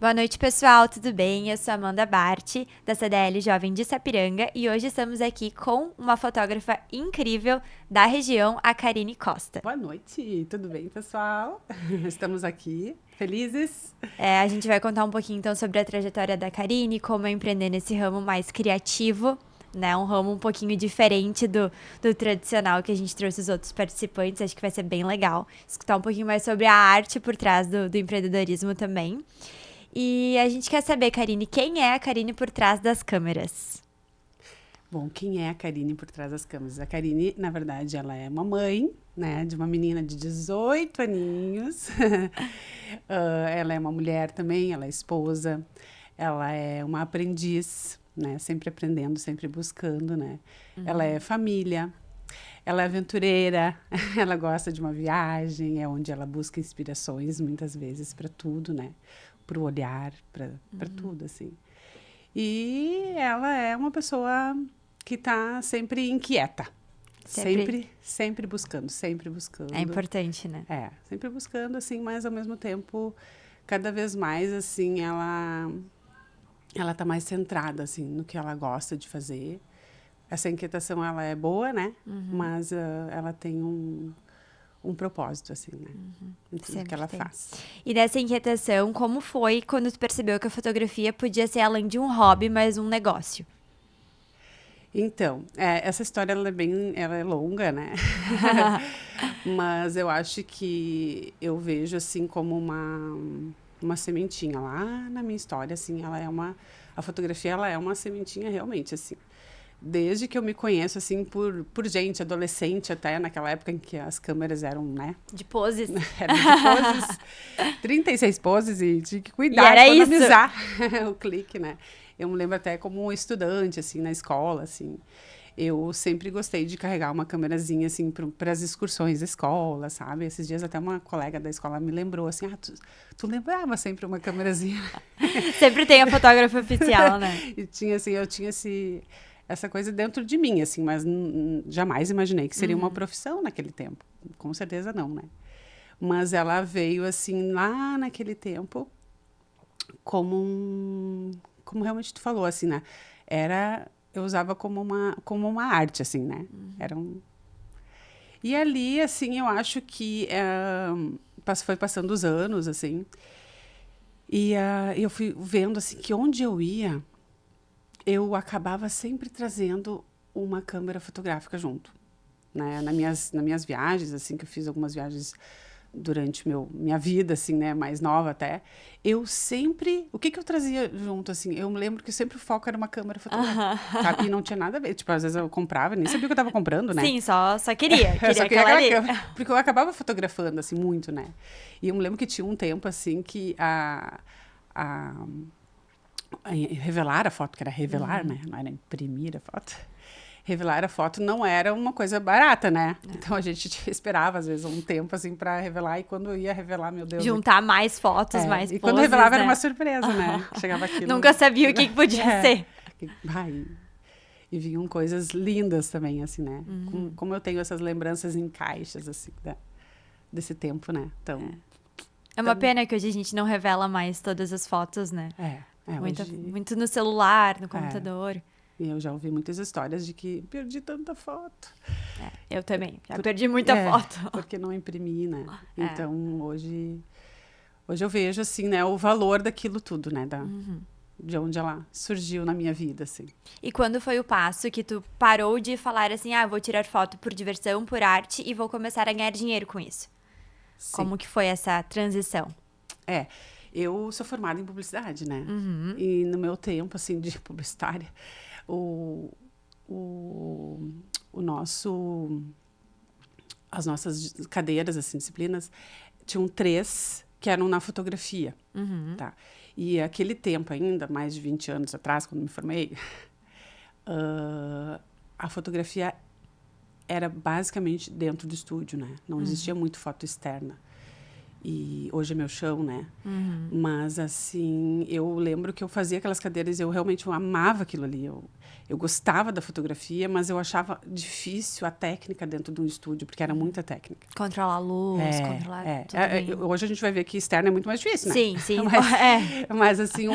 Boa noite, pessoal, tudo bem? Eu sou Amanda Bart, da CDL Jovem de Sapiranga, e hoje estamos aqui com uma fotógrafa incrível da região, a Karine Costa. Boa noite, tudo bem, pessoal? Estamos aqui, felizes. A gente vai contar um pouquinho, então, sobre a trajetória da Karine, como é empreender nesse ramo mais criativo, né? Um ramo um pouquinho diferente do tradicional que a gente trouxe os outros participantes. Acho que vai ser bem legal escutar um pouquinho mais sobre a arte por trás do empreendedorismo também. E a gente quer saber, Karine, quem é a Karine por trás das câmeras? Bom, quem é a Karine por trás das câmeras? A Karine, na verdade, ela é uma mãe, né, de uma menina de 18 aninhos. Ela é uma mulher também, ela é esposa, ela é uma aprendiz, né, sempre aprendendo, sempre buscando, né. Ela é família, ela é aventureira, ela gosta de uma viagem, é onde ela busca inspirações, muitas vezes, para tudo, né, para o olhar, para tudo, assim. E ela é uma pessoa que está sempre inquieta. Sempre buscando, sempre buscando. É importante, né? Sempre buscando, assim, mas ao mesmo tempo, cada vez mais, assim, ela tá mais centrada, assim, no que ela gosta de fazer. Essa inquietação, ela é boa, né? Mas ela tem um propósito, assim, né? Em tudo que ela faz. E dessa inquietação, como foi quando tu percebeu que a fotografia podia ser além de um hobby, mas um negócio? Então, essa história ela é longa, né? Mas eu acho que eu vejo assim como uma sementinha lá na minha história, assim, a fotografia ela é uma sementinha realmente, assim. Desde que eu me conheço, assim, por gente, adolescente até, naquela época em que as câmeras eram, né? De poses. Eram de poses, 36 poses e tinha que cuidar, economizar o clique, né? Eu me lembro até como estudante, assim, na escola, assim. Eu sempre gostei de carregar uma câmerazinha, assim, para as excursões da escola, sabe? Esses dias até uma colega da escola me lembrou, assim, tu lembrava sempre uma câmerazinha. Sempre tem a fotógrafa oficial, né? E tinha, assim, eu tinha essa coisa dentro de mim, assim, mas jamais imaginei que seria uma profissão naquele tempo. Com certeza não, né? Mas ela veio, assim, lá naquele tempo, como realmente tu falou, assim, né? Eu usava como uma arte, assim, né? E ali, assim, eu acho que foi passando os anos, assim, e eu fui vendo, assim, que onde eu ia, eu acabava sempre trazendo uma câmera fotográfica junto, né? Nas minhas viagens, assim, que eu fiz algumas viagens durante minha vida, assim, né, mais nova até, eu sempre... O que eu trazia junto, assim? Eu me lembro que sempre o foco era uma câmera fotográfica, sabe? E não tinha nada a ver. Tipo, às vezes eu comprava, nem sabia o que eu estava comprando, né? Sim, só queria Eu só queria aquela ali. câmera, porque eu acabava fotografando, assim, muito, né? E eu me lembro que tinha um tempo, assim, que revelar a foto, que era revelar, né? Não era imprimir a foto. Revelar a foto não era uma coisa barata, né? Então a gente esperava, às vezes, um tempo, assim, pra revelar. E quando eu ia revelar, meu Deus... Juntar mais fotos, mais poses, e quando revelava, né? era uma surpresa, né? Chegava aquilo... Nunca sabia o que podia ser. E vinham coisas lindas também, assim, né? Como eu tenho essas lembranças em caixas, assim, desse tempo, né? Então... É uma pena que hoje a gente não revela mais todas as fotos, né? Muito no celular, no computador. E eu já ouvi muitas histórias de que perdi tanta foto. Eu também. Já perdi muita foto. Porque não imprimi, né? Então, hoje eu vejo, assim, né, o valor daquilo tudo, né? De onde ela surgiu na minha vida, assim. E quando foi o passo que tu parou de falar assim, vou tirar foto por diversão, por arte e vou começar a ganhar dinheiro com isso? Sim. Como que foi essa transição? Eu sou formada em publicidade, né? E no meu tempo, assim, de publicitária, as nossas cadeiras, assim, disciplinas, tinham 3 que eram na fotografia, tá? E aquele tempo ainda, mais de 20 anos atrás, quando me formei, a fotografia era basicamente dentro do estúdio, né? Não existia muito foto externa. E hoje é meu chão, né? Mas, assim, eu lembro que eu fazia aquelas cadeiras, eu realmente amava aquilo ali. Eu gostava da fotografia, mas eu achava difícil a técnica dentro de um estúdio, porque era muita técnica. Controlar a luz, controlar tudo bem. Hoje a gente vai ver que externo é muito mais difícil, né? Sim, sim. Mas assim,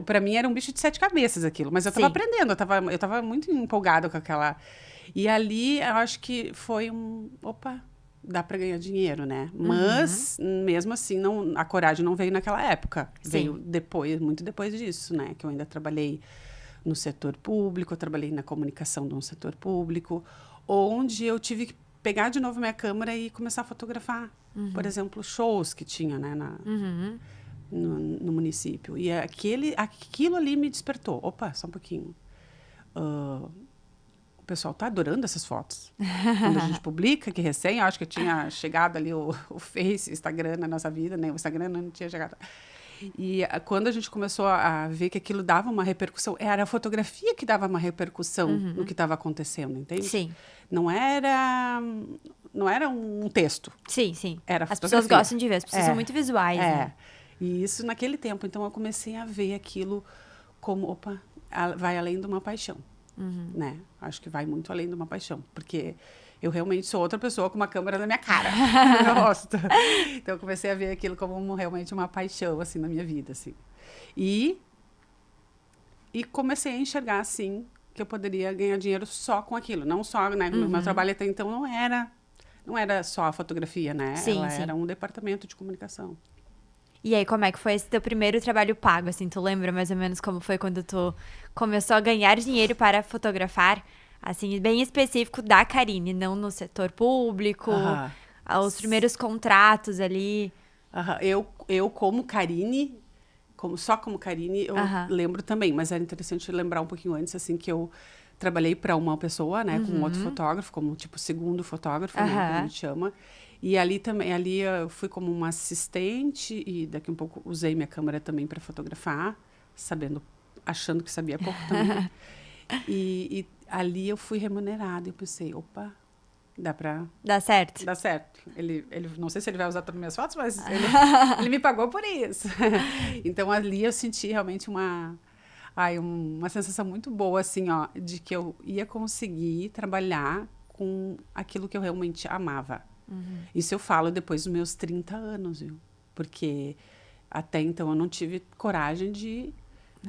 pra mim era um bicho de 7 cabeças aquilo. Mas eu tava aprendendo, eu tava muito empolgada com aquela... E ali, eu acho que foi Opa, dá pra ganhar dinheiro, né? Mas, mesmo assim, a coragem não veio naquela época. Sim. Veio depois, muito depois disso, né? Que eu ainda trabalhei no setor público, eu trabalhei na comunicação de um setor público, onde eu tive que pegar de novo minha câmera e começar a fotografar. Por exemplo, shows que tinha, né? No município. E aquilo ali me despertou. Opa, só um pouquinho. O pessoal tá adorando essas fotos. Quando a gente publica, que recém, eu acho que tinha chegado ali o Face, o Instagram na nossa vida, né? O Instagram não tinha chegado. E quando a gente começou a ver que aquilo dava uma repercussão, era a fotografia que dava uma repercussão no que estava acontecendo, entende? Sim. Não era um texto. Sim, sim. Era as pessoas gostam de ver, as pessoas são muito visuais, né? E isso naquele tempo. Então, eu comecei a ver aquilo como, opa, vai além de uma paixão. Né? Acho que vai muito além de uma paixão, porque eu realmente sou outra pessoa com uma câmera na minha cara, no meu rosto. Então eu comecei a ver aquilo como realmente uma paixão, assim, na minha vida, assim. E comecei a enxergar, assim, que eu poderia ganhar dinheiro só com aquilo, não só, né? O meu trabalho até então não era só a fotografia, né? Ela era um departamento de comunicação. E aí, como é que foi esse teu primeiro trabalho pago, assim? Tu lembra mais ou menos como foi quando tu começou a ganhar dinheiro para fotografar? Assim, bem específico da Karine, não no setor público, os primeiros contratos ali. Eu como Karine, só como Karine, eu lembro também, mas era interessante lembrar um pouquinho antes, assim, que eu trabalhei para uma pessoa, né, com outro fotógrafo, como tipo segundo fotógrafo, né, que a gente chama. E ali eu fui como uma assistente e daqui um pouco usei minha câmera também para fotografar, achando que sabia pouco também. E ali eu fui remunerada. Eu pensei, opa, dá certo. Dá certo. Ele não sei se ele vai usar todas as minhas fotos, mas ele me pagou por isso. Então ali eu senti realmente uma sensação muito boa, assim, ó, de que eu ia conseguir trabalhar com aquilo que eu realmente amava. Isso eu falo depois dos meus 30 anos, viu? Porque até então eu não tive coragem de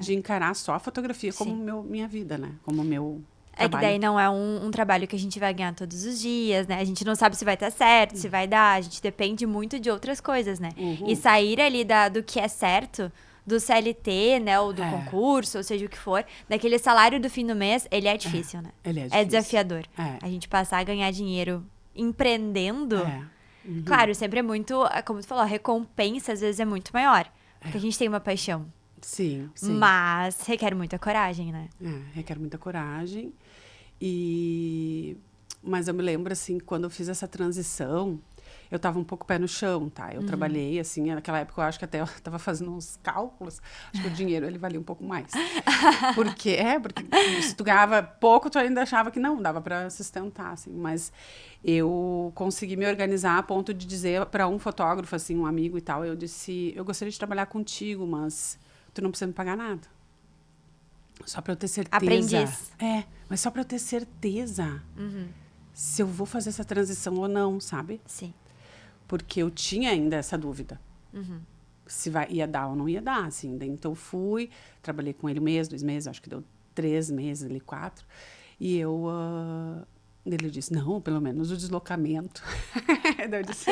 encarar só a fotografia como minha vida, né? Como meu trabalho. Que daí não é um trabalho que a gente vai ganhar todos os dias, né? A gente não sabe se vai estar certo, se vai dar. A gente depende muito de outras coisas, né? E sair ali do que é certo, do CLT, né? Ou do concurso, ou seja o que for, daquele salário do fim do mês, ele é difícil, né? Ele é difícil. É desafiador. A gente passar a ganhar dinheiro empreendendo, claro, sempre é muito, como tu falou, a recompensa às vezes é muito maior, porque a gente tem uma paixão. Sim. Mas requer muita coragem, né? Requer muita coragem. Mas eu me lembro, assim, quando eu fiz essa transição, eu tava um pouco pé no chão, tá? Eu trabalhei, assim, naquela época eu acho que até eu tava fazendo uns cálculos, acho que o dinheiro, ele valia um pouco mais. Porque se tu ganhava pouco, tu ainda achava que não, dava pra sustentar, assim. Mas eu consegui me organizar a ponto de dizer pra um fotógrafo, assim, um amigo e tal, eu disse, eu gostaria de trabalhar contigo, mas tu não precisa me pagar nada. Só pra eu ter certeza. Aprendiz. Mas só pra eu ter certeza se eu vou fazer essa transição ou não, sabe? Sim. Porque eu tinha ainda essa dúvida. Se ia dar ou não ia dar, assim. Daí, então, fui, trabalhei com ele 1 mês, 2 meses, acho que deu 3 meses, ali 4. E ele disse, não, pelo menos o deslocamento. Daí eu disse,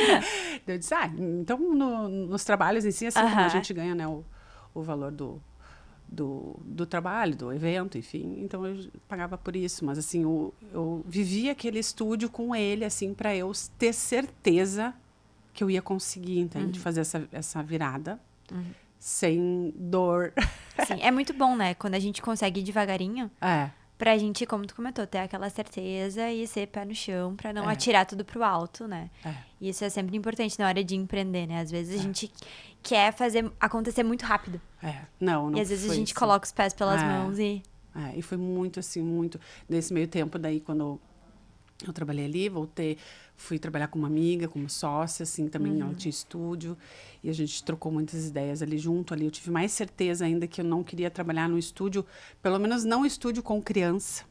então, nos trabalhos em si, assim, como a gente ganha, né, o valor do trabalho, do evento, enfim. Então, eu pagava por isso. Mas, assim, eu vivia aquele estúdio com ele, assim, para eu ter certeza que eu ia conseguir, entende? Fazer essa virada sem dor. Sim, é muito bom, né? Quando a gente consegue ir devagarinho. Pra gente, como tu comentou, ter aquela certeza e ser pé no chão pra não atirar tudo pro alto, né? E isso é sempre importante na hora de empreender, né? Às vezes a gente quer fazer acontecer muito rápido. Não E às vezes a gente assim. coloca os pés pelas mãos e... E foi muito, assim, muito... Nesse meio tempo, daí, quando Eu trabalhei ali, voltei, fui trabalhar com uma amiga, como sócia, assim, também ela tinha estúdio, e a gente trocou muitas ideias ali junto, ali eu tive mais certeza ainda que eu não queria trabalhar no estúdio, pelo menos não estúdio com criança,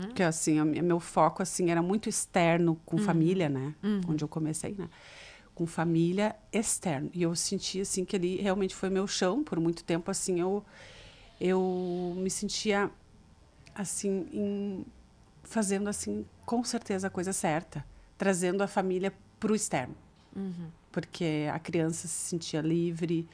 porque, assim, meu foco, assim, era muito externo com família, né, onde eu comecei, né, com família externo, e eu senti, assim, que ali realmente foi meu chão, por muito tempo, assim, eu me sentia, assim, fazendo, assim, com certeza a coisa certa. Trazendo a família para o externo. Porque a criança se sentia livre,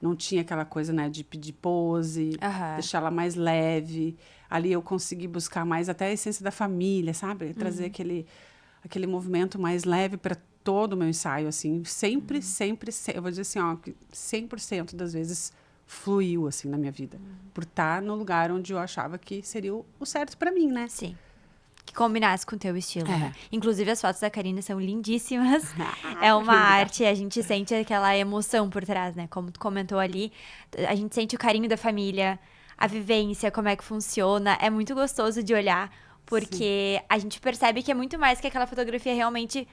não tinha aquela coisa, né, de pedir pose, deixar ela mais leve. Ali eu consegui buscar mais até a essência da família, sabe? Trazer aquele movimento mais leve para todo o meu ensaio, assim. Sempre, eu vou dizer assim, ó, que 100% das vezes fluiu, assim, na minha vida. Por estar no lugar onde eu achava que seria o certo para mim, né? Sim. Que combinasse com o teu estilo, né? Inclusive, as fotos da Karine são lindíssimas. É uma arte, a gente sente aquela emoção por trás, né? Como tu comentou ali, a gente sente o carinho da família, a vivência, como é que funciona. É muito gostoso de olhar, porque a gente percebe que é muito mais que aquela fotografia realmente,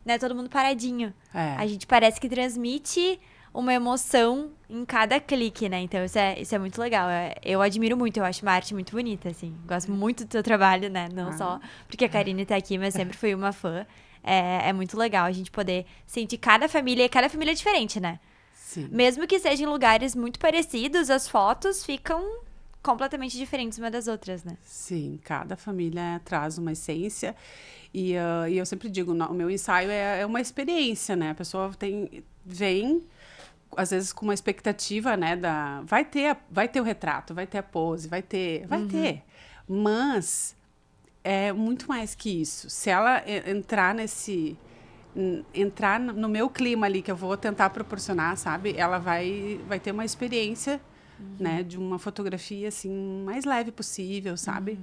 né? Todo mundo paradinho. A gente parece que transmite uma emoção em cada clique, né? Então, isso é muito legal. Eu admiro muito, eu acho uma arte muito bonita, assim. Gosto muito do teu trabalho, né? Não só porque a Karine tá aqui, mas sempre fui uma fã. É muito legal a gente poder sentir cada família é diferente, né? Sim. Mesmo que sejam em lugares muito parecidos, as fotos ficam completamente diferentes uma das outras, né? Sim, cada família traz uma essência. E eu sempre digo, o meu ensaio é uma experiência, né? A pessoa vem às vezes com uma expectativa, né, vai ter o retrato, vai ter a pose, vai ter, mas é muito mais que isso. Se ela entrar no meu clima ali que eu vou tentar proporcionar, sabe, ela vai ter uma experiência, né, de uma fotografia assim mais leve possível, sabe?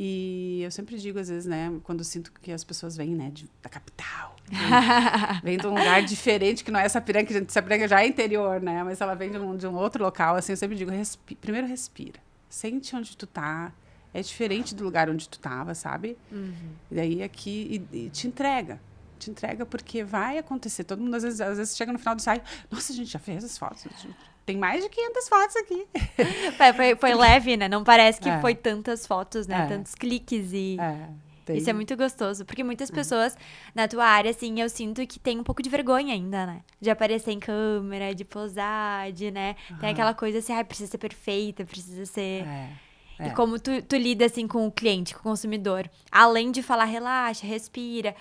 E eu sempre digo, às vezes, né, quando eu sinto que as pessoas vêm, né, da capital, vem de um lugar diferente, que não é Sapiranga, que Sapiranga já é interior, né, mas ela vem de um outro local, assim, eu sempre digo, primeiro respira, sente onde tu tá, é diferente do lugar onde tu tava, sabe? E daí aqui, e te entrega porque vai acontecer, todo mundo às vezes chega no final do ensaio, nossa, a gente já fez as fotos, tem mais de 500 fotos aqui. Foi leve, né? Não parece que foi tantas fotos, né? Tantos cliques e... Isso é muito gostoso. Porque muitas pessoas na tua área, assim, eu sinto que tem um pouco de vergonha ainda, né? De aparecer em câmera, de posar, né? Tem aquela coisa assim, precisa ser perfeita, precisa ser... E como tu lida, assim, com o cliente, com o consumidor. Além de falar, relaxa, respira.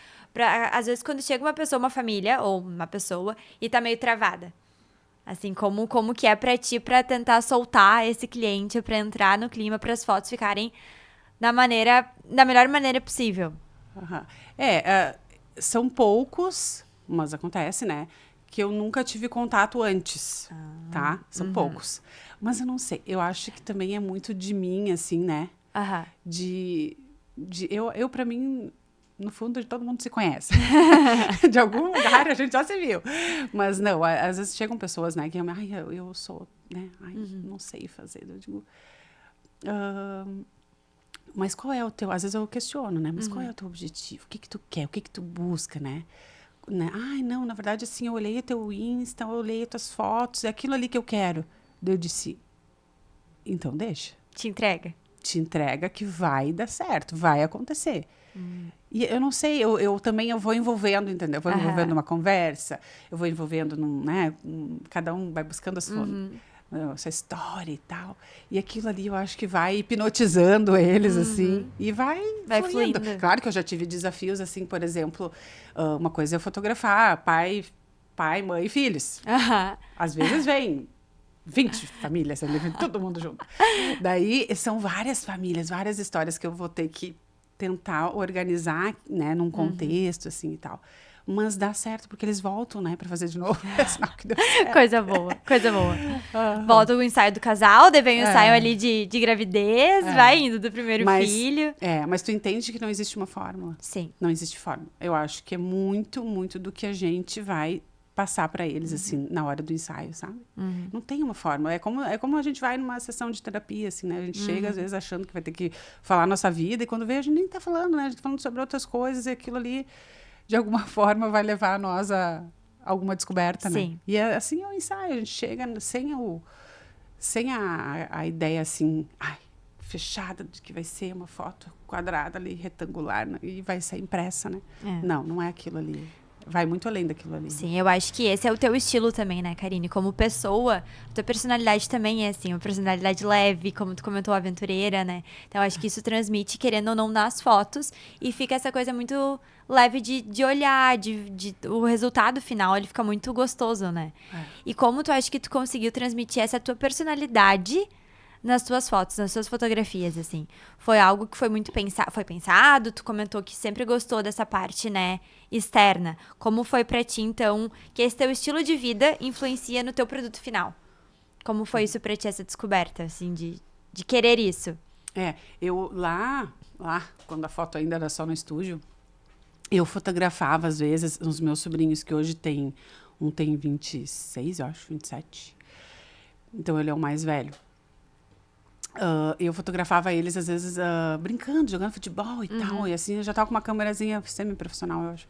Às vezes, quando chega uma pessoa, uma família, ou uma pessoa, e tá meio travada. Assim, como que é pra ti pra tentar soltar esse cliente, pra entrar no clima, para as fotos ficarem da melhor maneira possível. São poucos, mas acontece, né? Que eu nunca tive contato antes, tá? São poucos. Mas eu não sei, eu acho que também é muito de mim, assim, né? Eu pra mim, no fundo, todo mundo se conhece. De algum lugar a gente já se viu. Mas não, às vezes chegam pessoas, né, que eu sou, né, não sei fazer. Eu digo, mas qual é o teu, às vezes eu questiono, né, mas qual é o teu objetivo? O que que tu quer? O que que tu busca, né? Não, na verdade, assim, eu olhei teu Insta, eu olhei tuas fotos, é aquilo ali que eu quero. Daí eu disse, então deixa. Te entrega que vai dar certo, vai acontecer. E eu não sei, eu também vou envolvendo, entendeu? Eu vou envolvendo uma conversa, eu vou envolvendo, né? Cada um vai buscando essa história e tal. E aquilo ali eu acho que vai hipnotizando eles, assim, e vai fluindo. Claro que eu já tive desafios, assim, por exemplo, uma coisa é eu fotografar pai, mãe e filhos. Às vezes vem 20 famílias, todo mundo junto. Daí são várias famílias, várias histórias que eu vou ter que tentar organizar, né, num contexto, assim, e tal. Mas dá certo, porque eles voltam, né, pra fazer de novo. É sinal que deu certo. Coisa boa. Volta o ensaio do casal, daí vem o ensaio ali de gravidez, vai indo do primeiro filho. Mas tu entende que não existe uma fórmula. Sim. Não existe fórmula. Eu acho que é muito, muito do que a gente vai passar para eles, assim, na hora do ensaio, sabe? Não tem uma forma. É como a gente vai numa sessão de terapia, assim, né? A gente chega, às vezes, achando que vai ter que falar a nossa vida, e quando vê, a gente nem tá falando, né? A gente tá falando sobre outras coisas, e aquilo ali, de alguma forma, vai levar nós a alguma descoberta, né? Sim. E assim é o ensaio. A gente chega sem a ideia, assim, fechada de que vai ser uma foto quadrada ali, retangular, né? E vai ser impressa, né? Não é aquilo ali. Vai muito além daquilo ali. Sim, eu acho que esse é o teu estilo também, né, Karine? Como pessoa, a tua personalidade também é assim, uma personalidade leve, como tu comentou, aventureira, né? Então, eu acho que isso transmite, querendo ou não, nas fotos. E fica essa coisa muito leve de olhar, o resultado final, ele fica muito gostoso, né? E como tu acha que tu conseguiu transmitir essa tua personalidade nas tuas fotos, nas suas fotografias, assim? Foi algo que foi muito pensado? Tu comentou que sempre gostou dessa parte, né, externa. Como foi pra ti, então, que esse teu estilo de vida influencia no teu produto final? Como foi isso pra ti, essa descoberta, assim, de querer isso? Eu lá, quando a foto ainda era só no estúdio, eu fotografava, às vezes, os meus sobrinhos, que hoje um tem 26, eu acho, 27. Então, ele é o mais velho. Eu fotografava eles, às vezes, brincando, jogando futebol e tal. E assim, eu já tava com uma câmerazinha semi-profissional, eu acho.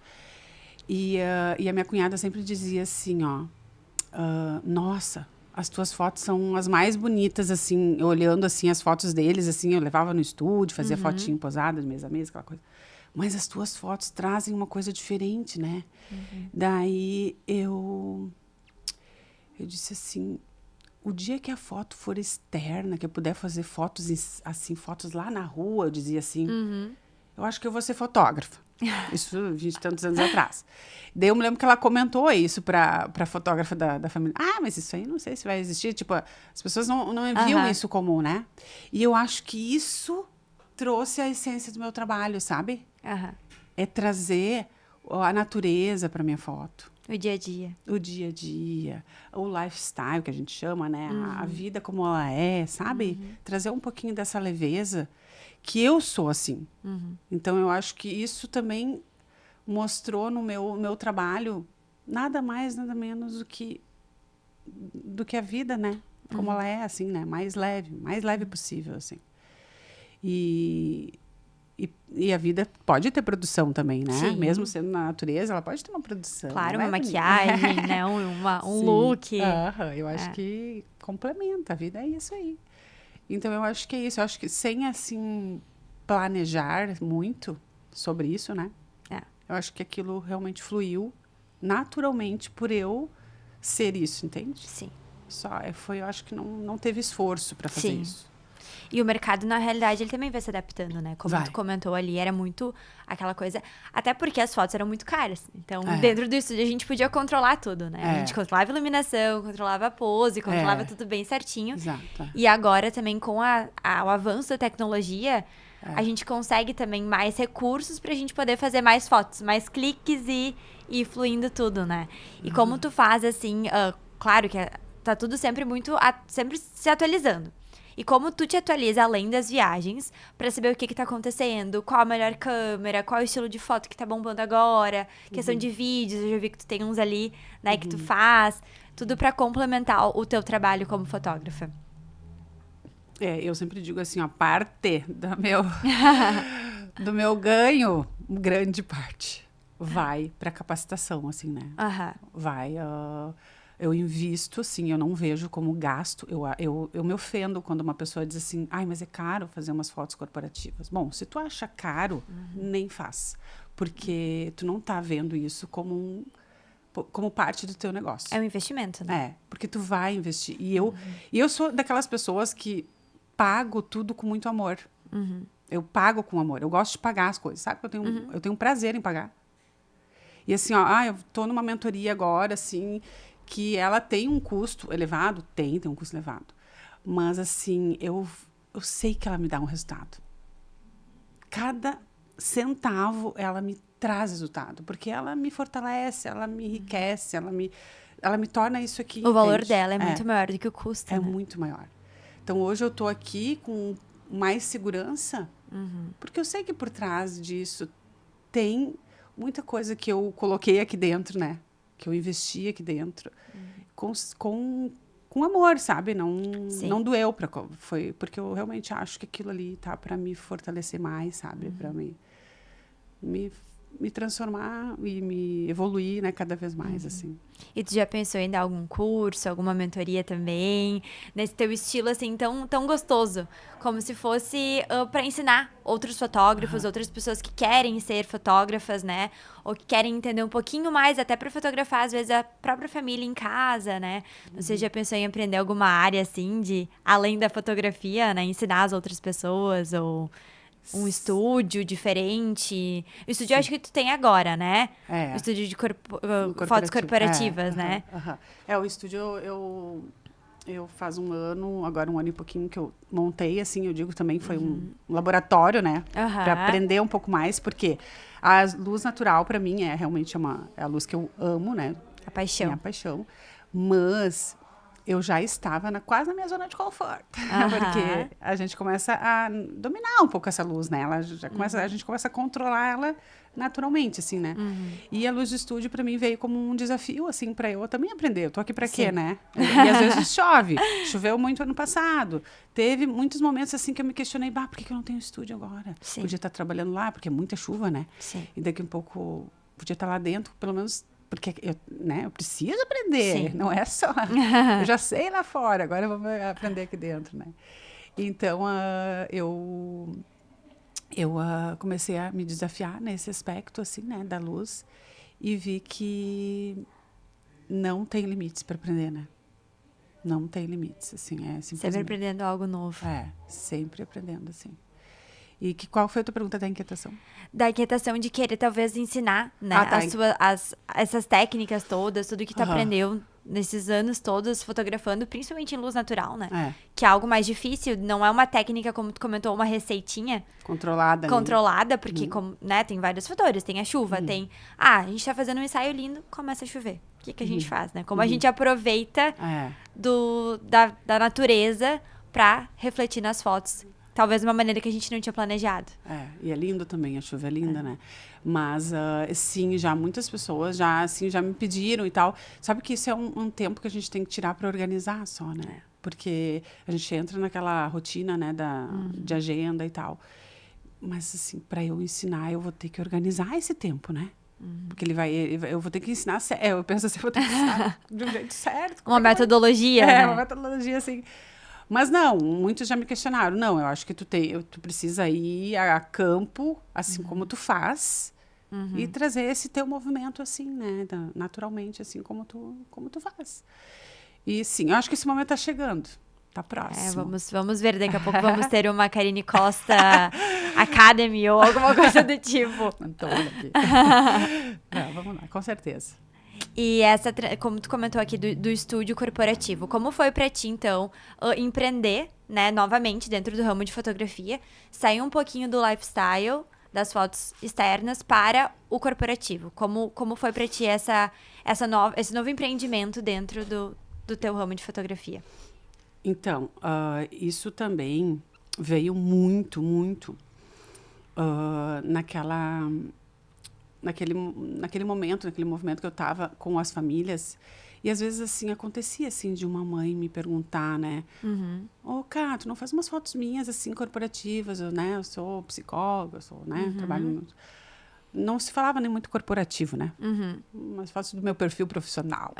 E a minha cunhada sempre dizia assim, nossa, as tuas fotos são as mais bonitas, assim, olhando, assim, as fotos deles, assim, eu levava no estúdio, fazia fotinho posada, de mesa a mesa, aquela coisa. Mas as tuas fotos trazem uma coisa diferente, né? Daí, eu disse assim, o dia que a foto for externa, que eu puder fazer fotos, assim, fotos lá na rua, eu dizia assim, eu acho que eu vou ser fotógrafa. Isso 20 e tantos anos atrás. Daí eu me lembro que ela comentou isso pra fotógrafa da família. Mas isso aí não sei se vai existir. Tipo, as pessoas não enviam isso comum, né? E eu acho que isso trouxe a essência do meu trabalho, sabe? É trazer a natureza pra minha foto. O dia a dia. O dia a dia, o lifestyle que a gente chama, né? A vida como ela é, sabe? Trazer um pouquinho dessa leveza, que eu sou assim. Então, eu acho que isso também mostrou no meu trabalho nada mais, nada menos do que a vida, né? Como ela é, assim, né? Mais leve possível, assim. E a vida pode ter produção também, né? Sim. Mesmo sendo na natureza, ela pode ter uma produção. Claro, uma maquiagem, né? Um look. Eu acho que complementa. A vida é isso aí. Então, eu acho que é isso. Eu acho que sem, assim, planejar muito sobre isso, né? Eu acho que aquilo realmente fluiu naturalmente por eu ser isso, entende? Sim. Eu acho que não teve esforço para fazer isso. E o mercado, na realidade, ele também vai se adaptando, né? Como tu comentou ali, era muito aquela coisa... Até porque as fotos eram muito caras. Então, dentro do estúdio, a gente podia controlar tudo, né? A gente controlava a iluminação, controlava a pose, controlava tudo bem certinho. Exato. E agora, também, com o avanço da tecnologia, a gente consegue também mais recursos pra gente poder fazer mais fotos, mais cliques e ir fluindo tudo, né? E como tu faz, assim... claro que tá tudo sempre sempre se atualizando. E como tu te atualiza além das viagens, pra saber o que tá acontecendo, qual a melhor câmera, qual o estilo de foto que tá bombando agora, questão de vídeos, eu já vi que tu tem uns ali, né, que tu faz, tudo pra complementar o teu trabalho como fotógrafa. Eu sempre digo assim, a parte do meu ganho, grande parte, vai pra capacitação, assim, né? Vai... eu invisto, assim, eu não vejo como gasto. Eu me ofendo quando uma pessoa diz assim, mas é caro fazer umas fotos corporativas. Bom, se tu acha caro, nem faz. Porque tu não tá vendo isso como parte do teu negócio. É um investimento, né? Porque tu vai investir. E eu sou daquelas pessoas que pago tudo com muito amor. Eu pago com amor. Eu gosto de pagar as coisas, sabe? Eu tenho um prazer em pagar. E assim, eu tô numa mentoria agora, assim... que ela tem um custo elevado, tem um custo elevado. Mas, assim, eu sei que ela me dá um resultado. Cada centavo, ela me traz resultado. Porque ela me fortalece, ela me enriquece, ela me torna isso aqui. O valor dela é muito maior do que o custo, É né? muito maior. Então, hoje eu tô aqui com mais segurança, porque eu sei que por trás disso tem muita coisa que eu coloquei aqui dentro, né? que eu investi aqui dentro, com amor, sabe? Não doeu, foi porque eu realmente acho que aquilo ali tá para me fortalecer mais, sabe? Para me transformar e me evoluir, né, cada vez mais, assim. E tu já pensou em dar algum curso, alguma mentoria também, nesse teu estilo, assim, tão gostoso, como se fosse para ensinar outros fotógrafos, outras pessoas que querem ser fotógrafas, né, ou que querem entender um pouquinho mais, até para fotografar, às vezes, a própria família em casa, né? Você já pensou em aprender alguma área, assim, além da fotografia, né, ensinar as outras pessoas, ou um estúdio diferente? O estúdio eu acho que tu tem agora, né? É. O estúdio de Corporativo. fotos corporativas, né? O estúdio eu faz um ano e pouquinho que eu montei, assim, eu digo também foi um laboratório, né? Para aprender um pouco mais, porque a luz natural para mim é realmente é a luz que eu amo, né? A paixão. Minha paixão. Mas eu já estava quase na minha zona de conforto. Porque a gente começa a dominar um pouco essa luz, né? Ela já começa, a gente começa a controlar ela naturalmente, assim, né? E a luz do estúdio, para mim, veio como um desafio, assim, para eu também aprender. Eu tô aqui para quê, né? E às vezes chove. Choveu muito ano passado. Teve muitos momentos, assim, que eu me questionei, por que eu não tenho estúdio agora? Sim. Podia estar trabalhando lá, porque é muita chuva, né? Sim. E daqui a um pouco, podia estar lá dentro, pelo menos... Porque eu preciso aprender, não é só... Eu já sei lá fora, agora eu vou aprender aqui dentro, né? Então, eu comecei a me desafiar nesse aspecto, assim, né, da luz, e vi que não tem limites para aprender, né? Não tem limites, assim, simplesmente... Sempre aprendendo algo novo. Sempre aprendendo, assim. E qual foi a tua pergunta da inquietação? Da inquietação de querer, talvez, ensinar, né? Essas técnicas todas, tudo que tu aprendeu nesses anos todos fotografando, principalmente em luz natural, né? Que é algo mais difícil, não é uma técnica, como tu comentou, uma receitinha. Controlada, porque, né, tem vários fatores. Tem a chuva, tem... a gente tá fazendo um ensaio lindo, começa a chover. O que a gente faz, né? Como a gente aproveita da natureza pra refletir nas fotos. Talvez de uma maneira que a gente não tinha planejado. E é lindo também, a chuva é linda, né? Mas, sim, já muitas pessoas já me pediram e tal. Sabe que isso é um tempo que a gente tem que tirar para organizar só, né? Porque a gente entra naquela rotina, né, de agenda e tal. Mas, assim, para eu ensinar, eu vou ter que organizar esse tempo, né? Porque eu vou ter que ensinar... eu penso assim, eu vou ter que ensinar de um jeito certo. Uma metodologia, né? Uma metodologia, assim... Mas não, muitos já me questionaram. Não, eu acho que tu precisa ir a campo, assim como tu faz, e trazer esse teu movimento assim, né? Naturalmente, assim como tu faz. E sim, eu acho que esse momento tá chegando. Tá próximo. Vamos ver, daqui a pouco vamos ter uma Karine Costa Academy ou alguma coisa do tipo. Não tô aqui. Vamos lá, com certeza. E como tu comentou aqui do estúdio corporativo, como foi pra ti, então, empreender, né, novamente dentro do ramo de fotografia, sair um pouquinho do lifestyle, das fotos externas, para o corporativo? Como foi pra ti esse novo empreendimento dentro do teu ramo de fotografia? Então, isso também veio muito, muito naquele momento, naquele movimento que eu estava com as famílias. E às vezes, assim, acontecia, assim, de uma mãe me perguntar, né? Cá, tu não faz umas fotos minhas, assim, corporativas, né? Eu sou psicóloga, trabalho... Não se falava nem muito corporativo, né? Mas faço do meu perfil profissional.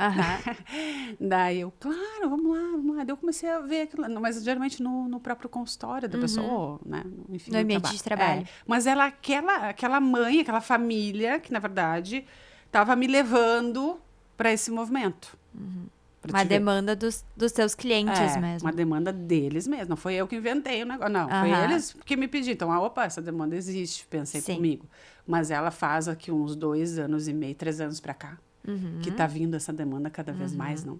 Daí eu, claro, vamos lá. Daí eu comecei a ver aquilo, mas geralmente no próprio consultório da pessoa, né? Enfim, no ambiente de trabalho. Mas ela, aquela mãe, aquela família, que na verdade estava me levando para esse movimento. Uma demanda dos seus clientes mesmo. Uma demanda deles mesmo. Não foi eu que inventei o negócio, não. Foi eles que me pediram. Então, essa demanda existe, pensei comigo. Mas ela faz aqui uns 2 anos e meio, 3 anos para cá, que tá vindo essa demanda cada vez mais, não?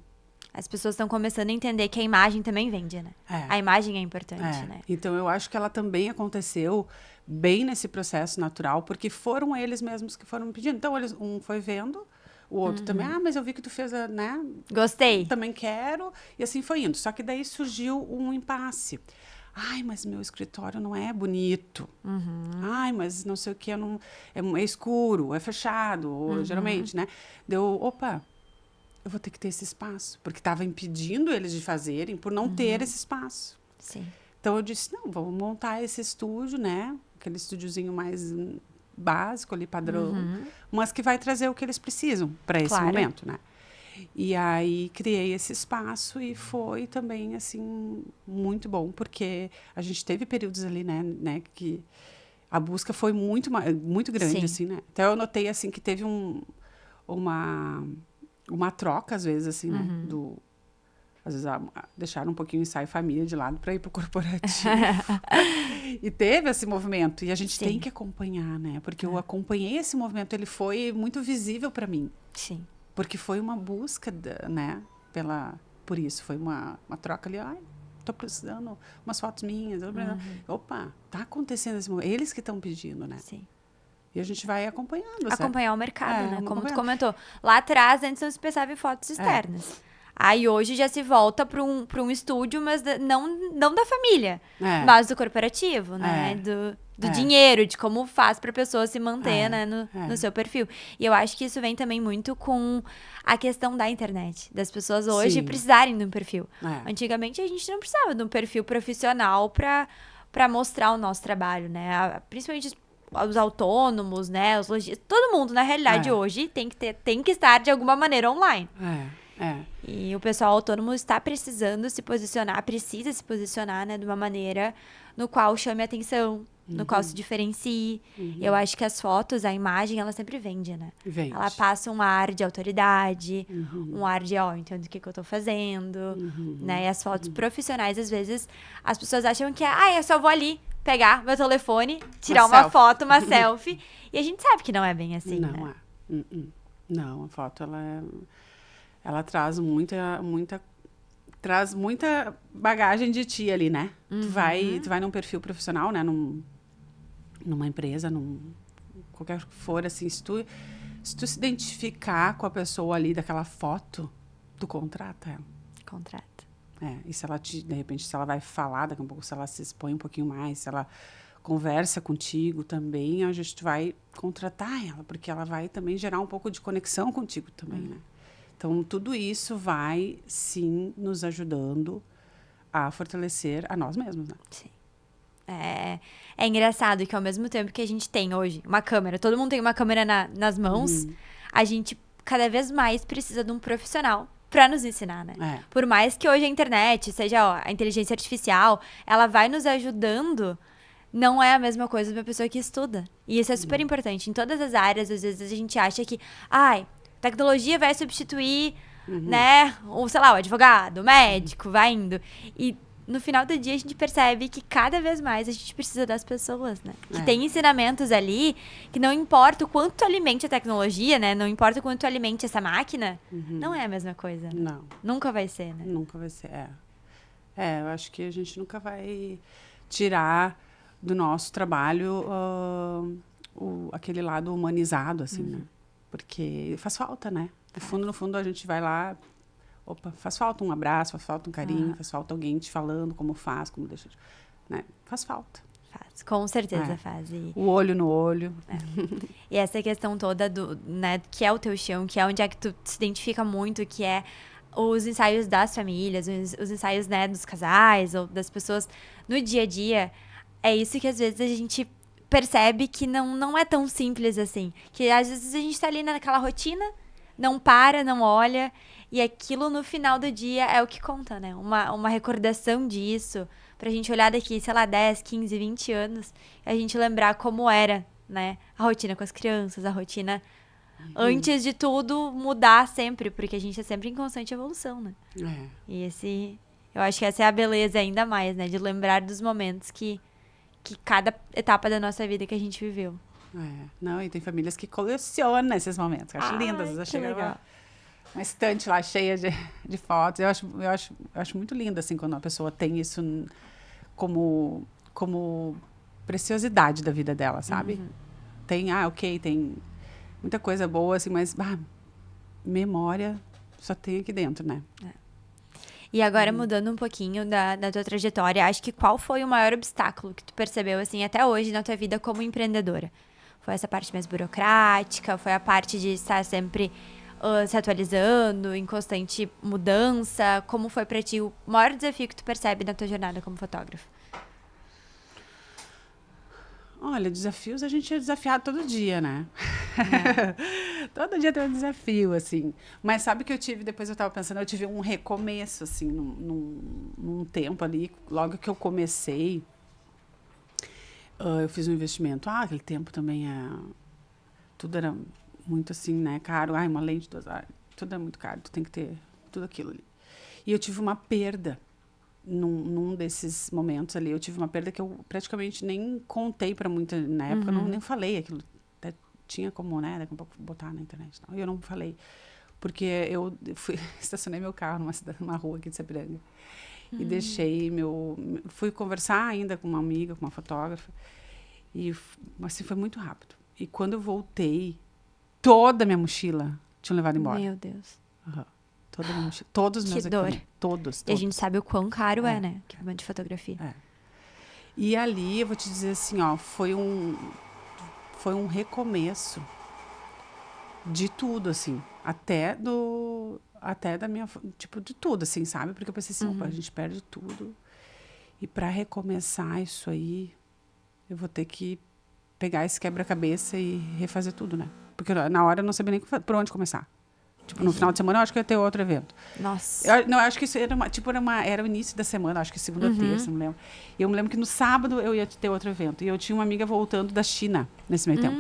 As pessoas estão começando a entender que a imagem também vende, né? A imagem é importante, né? Então, eu acho que ela também aconteceu bem nesse processo natural, porque foram eles mesmos que foram me pedindo. Então, um foi vendo... O outro também, mas eu vi que tu fez, né? Gostei. Também quero. E assim foi indo. Só que daí surgiu um impasse. Ai, mas meu escritório não é bonito. Ai, mas não sei o que, não, é escuro, é fechado, ou, geralmente, né? Opa, eu vou ter que ter esse espaço. Porque estava impedindo eles de fazerem por não ter esse espaço. Sim. Então, eu disse, não, vamos montar esse estúdio, né? Aquele estúdiozinho mais básico ali, padrão. Mas que vai trazer o que eles precisam para esse momento, né? E aí, criei esse espaço e foi também, assim, muito bom. Porque a gente teve períodos ali, né que a busca foi muito grande, assim, né? Então, eu notei, assim, que teve uma troca, às vezes, assim, né? Às vezes, deixaram um pouquinho o ensaio família de lado para ir para o corporativo. E teve esse movimento. E a gente tem que acompanhar, né? Porque eu acompanhei esse movimento. Ele foi muito visível para mim. Sim. Porque foi uma busca, né? Por isso, foi uma troca ali. Ai, tô precisando umas fotos minhas. Opa, tá acontecendo esse movimento. Eles que estão pedindo, né? Sim. E a gente vai acompanhando. Acompanhar o mercado, né? Como tu comentou. Lá atrás, antes não se pensava em fotos externas. Aí hoje já se volta para um estúdio, mas não da família, mas do corporativo, né? Do dinheiro, de como faz para a pessoa se manter né? no seu perfil. E eu acho que isso vem também muito com a questão da internet, das pessoas hoje precisarem de um perfil. Antigamente a gente não precisava de um perfil profissional para mostrar o nosso trabalho, né? Principalmente os autônomos, né? Os lojistas, todo mundo, na realidade, hoje tem que estar de alguma maneira online. E o pessoal autônomo está precisando se posicionar, precisa se posicionar, né, de uma maneira no qual chame atenção, no qual se diferencie. Eu acho que as fotos, a imagem, ela sempre vende, né? Vende. Ela passa um ar de autoridade, um ar de, entendo o que eu tô fazendo, né? E as fotos profissionais, às vezes, as pessoas acham que eu só vou ali pegar meu telefone, tirar uma foto, uma selfie, e a gente sabe que não é bem assim, não né? Não, a foto, ela traz muita bagagem de ti ali, né? Tu vai num perfil profissional, né? Numa empresa, qualquer que for, assim, se tu se identificar com a pessoa ali daquela foto, tu contrata ela. Contrata. E se ela de repente, se ela vai falar daqui a pouco, se ela se expõe um pouquinho mais, se ela conversa contigo também, a gente vai contratar ela, porque ela vai também gerar um pouco de conexão contigo também, né? Então, tudo isso vai, sim, nos ajudando a fortalecer a nós mesmos, né? Sim. É engraçado que ao mesmo tempo que a gente tem hoje uma câmera, todo mundo tem uma câmera nas mãos, a gente cada vez mais precisa de um profissional para nos ensinar, né? Por mais que hoje a internet, seja a inteligência artificial, ela vai nos ajudando, não é a mesma coisa para a pessoa que estuda. E isso é super importante. Em todas as áreas, às vezes a gente acha que, tecnologia vai substituir, né, sei lá, o advogado, o médico, vai indo. E no final do dia a gente percebe que cada vez mais a gente precisa das pessoas, né? Que tem ensinamentos ali que não importa o quanto tu alimente a tecnologia, né? Não importa o quanto tu alimente essa máquina, não é a mesma coisa. Né? Não. Nunca vai ser, né? Nunca vai ser, eu acho que a gente nunca vai tirar do nosso trabalho aquele lado humanizado, assim, né? Porque faz falta, né? No fundo, a gente vai lá... Opa, faz falta um abraço, faz falta um carinho, faz falta alguém te falando como faz, como deixa... Né? Faz falta. Faz, com certeza faz. O olho no olho. E essa questão toda né, que é o teu chão, que é onde é que tu se identifica muito, que é os ensaios das famílias, os ensaios, né, dos casais ou das pessoas no dia a dia. É isso que às vezes a gente percebe que não é tão simples assim. Que às vezes a gente tá ali naquela rotina, não para, não olha, e aquilo no final do dia é o que conta, né? Uma recordação disso, pra gente olhar daqui, sei lá, 10, 15, 20 anos, e a gente lembrar como era, né? A rotina com as crianças, a rotina antes de tudo mudar sempre, porque a gente é sempre em constante evolução, né? E eu acho que essa é a beleza ainda mais, né? De lembrar dos momentos que cada etapa da nossa vida que a gente viveu. Não, e tem famílias que colecionam esses momentos. Eu acho lindo. Às vezes chega uma estante lá cheia de fotos. Eu acho muito lindo, assim, quando uma pessoa tem isso como preciosidade da vida dela, sabe? Tem, tem muita coisa boa, assim, mas memória só tem aqui dentro, né? E agora, mudando um pouquinho da tua trajetória, acho que qual foi o maior obstáculo que tu percebeu, assim, até hoje na tua vida como empreendedora? Foi essa parte mais burocrática? Foi a parte de estar sempre se atualizando, em constante mudança? Como foi pra ti o maior desafio que tu percebe na tua jornada como fotógrafo? Olha, desafios a gente é desafiado todo dia, né? É. Todo dia tem um desafio, assim. Mas sabe que eu tive, depois eu tava pensando, eu tive um recomeço, assim, num tempo ali, logo que eu comecei, eu fiz um investimento. Aquele tempo também tudo era muito assim, né, caro. Uma lente, tudo é muito caro, tu tem que ter tudo aquilo ali. E eu tive uma perda. Num desses momentos ali, eu tive uma perda que eu praticamente nem contei para muita. Na época, eu nem falei aquilo. Até tinha como, né, daqui a pouco botar na internet. E eu não falei. Porque eu estacionei meu carro numa rua aqui de Sapiranga. E deixei fui conversar ainda com uma amiga, com uma fotógrafa. E, assim, foi muito rápido. E quando eu voltei, toda a minha mochila tinha levado embora. Meu Deus. Uhum. Todos os meus equipamentos. Todos. E a gente sabe o quão caro é, né? Equipamento de fotografia. E ali, eu vou te dizer assim, foi um recomeço de tudo, assim. Até da minha... Tipo, de tudo, assim, sabe? Porque eu pensei assim, opa, a gente perde tudo. E para recomeçar isso aí, eu vou ter que pegar esse quebra-cabeça e refazer tudo, né? Porque na hora eu não sabia nem por onde começar. Tipo, no final de semana, eu acho que ia ter outro evento. Nossa. Eu acho que isso era o início da semana, acho que segunda ou terça, não lembro. E eu me lembro que no sábado eu ia ter outro evento. E eu tinha uma amiga voltando da China nesse meio tempo.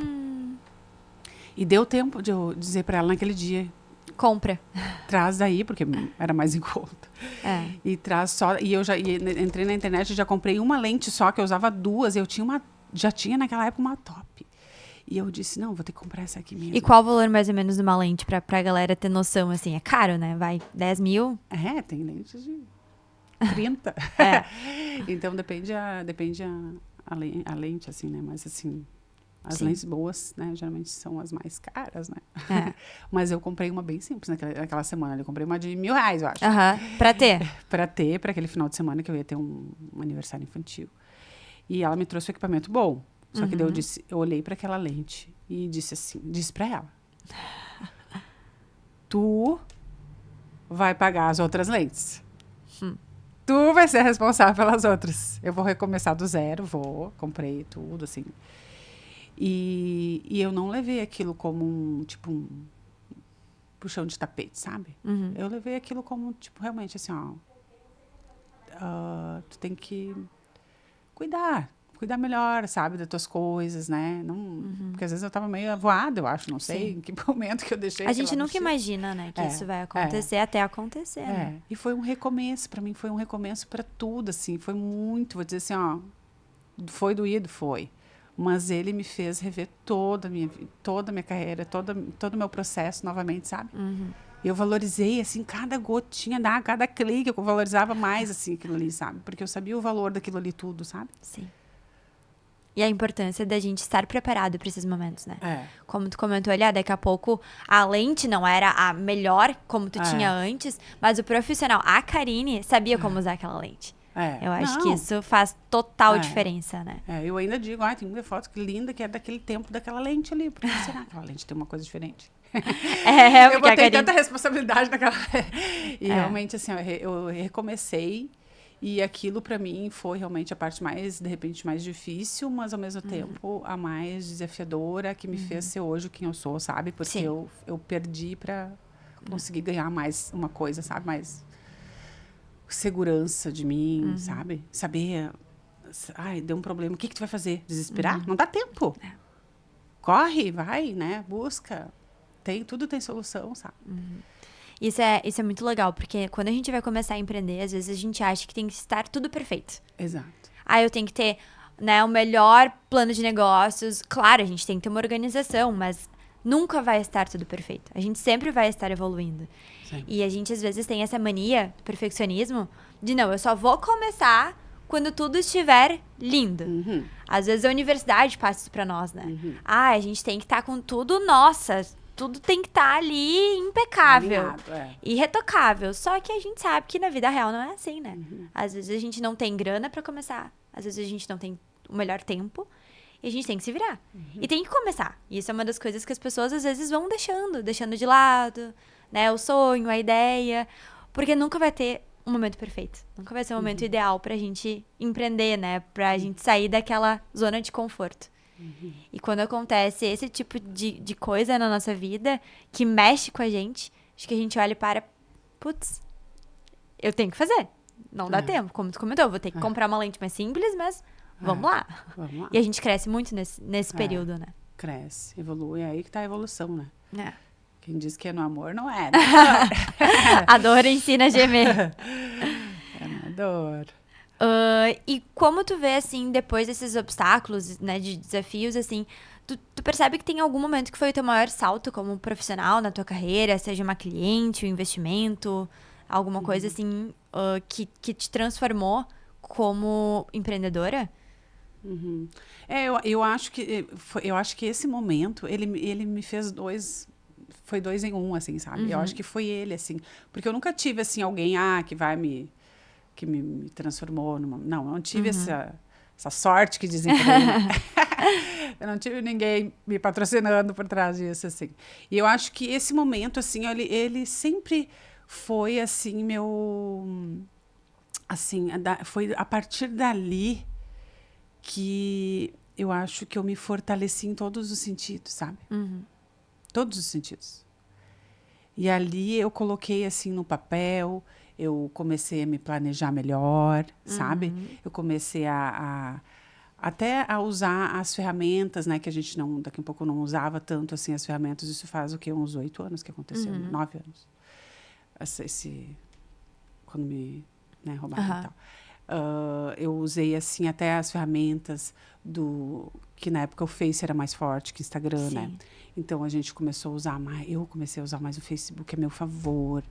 E deu tempo de eu dizer pra ela naquele dia. Compra. Traz daí, porque era mais em conta. E traz só. E eu entrei na internet e já comprei uma lente só, que eu usava duas. E eu já tinha naquela época uma top. E eu disse, não, vou ter que comprar essa aqui mesmo. E qual o valor mais ou menos de uma lente pra galera ter noção, assim? É caro, né? Vai 10 mil? Tem lentes de 30. Então, depende a lente, assim, né? Mas, assim, as lentes boas, né? Geralmente são as mais caras, né? Mas eu comprei uma bem simples naquela semana. Eu comprei uma de R$1.000, eu acho. Pra ter? Para aquele final de semana que eu ia ter um aniversário infantil. E ela me trouxe um equipamento bom. Só que daí eu olhei para aquela lente e disse para ela: tu vai pagar as outras lentes. Tu vai ser responsável pelas outras. Eu vou recomeçar do zero, comprei tudo, assim. E eu não levei aquilo como um puxão de tapete, sabe? Eu levei aquilo como, realmente assim, tu tem que cuidar melhor, sabe, das tuas coisas, né? Não, porque às vezes eu tava meio avoada, eu acho, não sei em que momento que eu deixei. A gente nunca imagina, né, que isso vai acontecer até acontecer, né? E foi um recomeço, pra mim foi um recomeço pra tudo, assim, foi muito, vou dizer assim, foi doído, foi. Mas ele me fez rever toda a minha carreira, todo o meu processo novamente, sabe? Eu valorizei, assim, cada gotinha d'água, cada clique, eu valorizava mais, assim, aquilo ali, sabe? Porque eu sabia o valor daquilo ali tudo, sabe? Sim. E a importância da gente estar preparado para esses momentos, né? Como tu comentou ali, daqui a pouco a lente não era a melhor como tu tinha antes, mas o profissional, a Karine, sabia como usar aquela lente. Eu acho que isso faz total diferença, né? Eu ainda digo, tem uma foto que linda que é daquele tempo daquela lente ali. Por que será que aquela lente tem uma coisa diferente? Eu botei tanta responsabilidade naquela... E realmente, assim, eu recomecei. E aquilo, para mim, foi realmente a parte mais, de repente, mais difícil, mas, ao mesmo tempo, a mais desafiadora, que me fez ser hoje quem eu sou, sabe? Porque eu perdi para conseguir ganhar mais uma coisa, sabe? Mais segurança de mim, sabe? Saber, deu um problema, o que tu vai fazer? Desesperar? Não dá tempo. Corre, vai, né? Busca. Tudo tem solução, sabe? Isso é muito legal, porque quando a gente vai começar a empreender, às vezes a gente acha que tem que estar tudo perfeito. Exato. Eu tenho que ter, né, o melhor plano de negócios. Claro, a gente tem que ter uma organização, mas nunca vai estar tudo perfeito. A gente sempre vai estar evoluindo. Sim. E a gente, às vezes, tem essa mania do perfeccionismo de, não, eu só vou começar quando tudo estiver lindo. Às vezes a universidade passa isso pra nós, né? A gente tem que estar com tudo, nossa... tudo tem que estar ali impecável. Alinhado, Irretocável. Só que a gente sabe que na vida real não é assim, né? Às vezes a gente não tem grana pra começar. Às vezes a gente não tem o melhor tempo. E a gente tem que se virar. E tem que começar. E isso é uma das coisas que as pessoas às vezes vão deixando de lado, né? O sonho, a ideia. Porque nunca vai ter um momento perfeito. Nunca vai ser um momento ideal pra gente empreender, né? Pra gente sair daquela zona de conforto. E quando acontece esse tipo de coisa na nossa vida, que mexe com a gente, acho que a gente olha e para, putz, eu tenho que fazer. Não dá tempo, como tu comentou, eu vou ter que comprar uma lente mais simples, mas vamos lá. Vamos lá. E a gente cresce muito nesse período, né? Cresce, evolui. É aí que tá a evolução, né? É. Quem diz que é no amor, não é. A dor ensina a gemer. É na dor. E como tu vê, assim, depois desses obstáculos, né, de desafios, assim, tu percebe que tem algum momento que foi o teu maior salto como profissional na tua carreira, seja uma cliente, um investimento, alguma coisa, assim, que te transformou como empreendedora? Eu acho que esse momento, ele me fez foi 2 em 1, assim, sabe? Eu acho que foi ele, assim, porque eu nunca tive, assim, alguém, que vai que me transformou numa... Não, eu não tive essa sorte que dizem por aí, né? Eu não tive ninguém me patrocinando por trás disso, assim. E eu acho que esse momento, assim, ele sempre foi, assim, meu... Assim, foi a partir dali que eu acho que eu me fortaleci em todos os sentidos, sabe? Todos os sentidos. E ali eu coloquei, assim, no papel, eu comecei a me planejar melhor, sabe? Eu comecei até a usar as ferramentas, né? Que a gente daqui a pouco não usava tanto, assim, as ferramentas. Isso faz o quê? Uns 8 anos que aconteceu, 9 anos. Quando me roubaram e tal. Eu usei, assim, até as ferramentas que na época o Face era mais forte que o Instagram, né? Então, a gente começou a usar mais... Eu comecei a usar mais o Facebook a meu favor.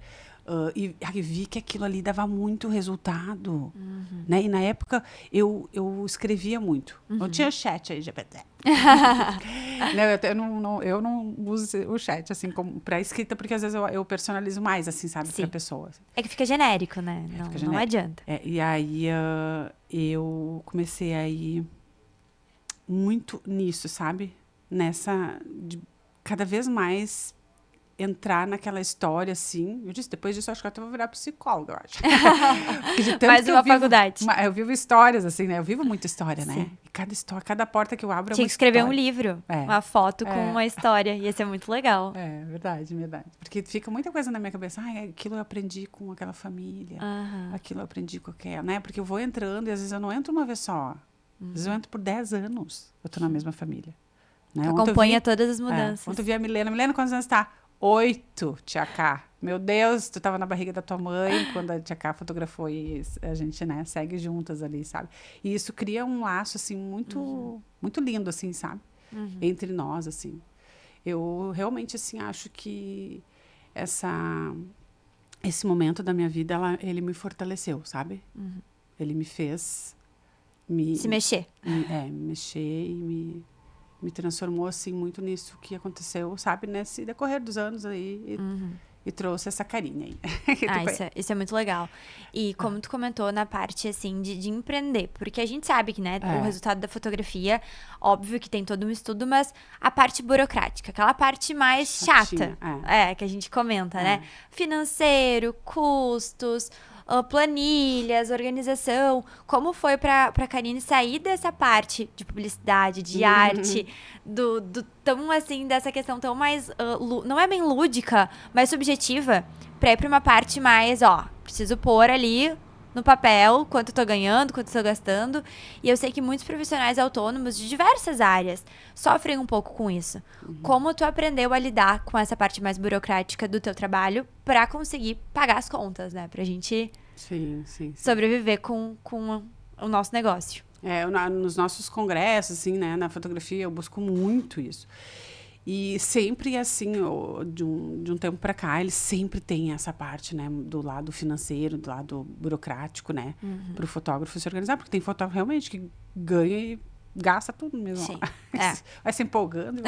E vi que aquilo ali dava muito resultado. Né? E, na época, eu escrevia muito. Não tinha chat aí, GPT. Eu não uso o chat, assim, para escrita, porque, às vezes, eu personalizo mais, assim, sabe? Para pessoas. É que fica genérico, né? Não adianta. E aí, eu comecei a ir muito nisso, sabe? De cada vez mais entrar naquela história, assim. Eu disse, depois disso, acho que eu até vou virar psicóloga, eu acho. Mais uma faculdade. Eu vivo histórias, assim, né? Eu vivo muita história, né? E cada porta que eu abro é uma Tinha que escrever história. Um livro, uma foto com uma história. Ia ser muito legal. É, verdade. Porque fica muita coisa na minha cabeça. Aquilo eu aprendi com aquela família. Aquilo eu aprendi com aquela, né? Porque eu vou entrando e, às vezes, eu não entro uma vez só. Às vezes, eu entro por 10 anos. Eu tô na mesma família. Né? Acompanha todas as mudanças. Ontem eu vi a Milena. Milena, quantos anos tá? 8, tia Cá. Meu Deus, tu tava na barriga da tua mãe quando a tia Cá fotografou e a gente, né, segue juntas ali, sabe? E isso cria um laço, assim, muito, muito lindo, assim, sabe? Entre nós, assim. Eu realmente, assim, acho que esse momento da minha vida, ele me fortaleceu, sabe? Ele me fez... Se mexer. Me mexer e me transformou, assim, muito nisso que aconteceu, sabe? Nesse decorrer dos anos aí. E trouxe essa carinha aí. Isso é muito legal. E como tu comentou na parte, assim, de empreender. Porque a gente sabe que, né, o resultado da fotografia, óbvio que tem todo um estudo, mas a parte burocrática, aquela parte mais chata, que a gente comenta, né? Financeiro, custos... planilhas, organização. Como foi pra Karine sair dessa parte de publicidade, de arte, do tão, assim, dessa questão tão mais, não é bem lúdica, mas subjetiva, pra ir pra uma parte mais, preciso pôr ali no papel quanto eu tô ganhando, quanto eu tô gastando. E eu sei que muitos profissionais autônomos de diversas áreas sofrem um pouco com isso. Como tu aprendeu a lidar com essa parte mais burocrática do teu trabalho pra conseguir pagar as contas, né? Pra gente sobreviver com o nosso negócio. Nos nossos congressos, assim, né? Na fotografia, eu busco muito isso. E sempre, assim, de um tempo para cá, eles sempre têm essa parte, né? Do lado financeiro, do lado burocrático, né? Para o fotógrafo se organizar. Porque tem fotógrafo realmente que ganha e gasta tudo mesmo. Sim. Vai se empolgando.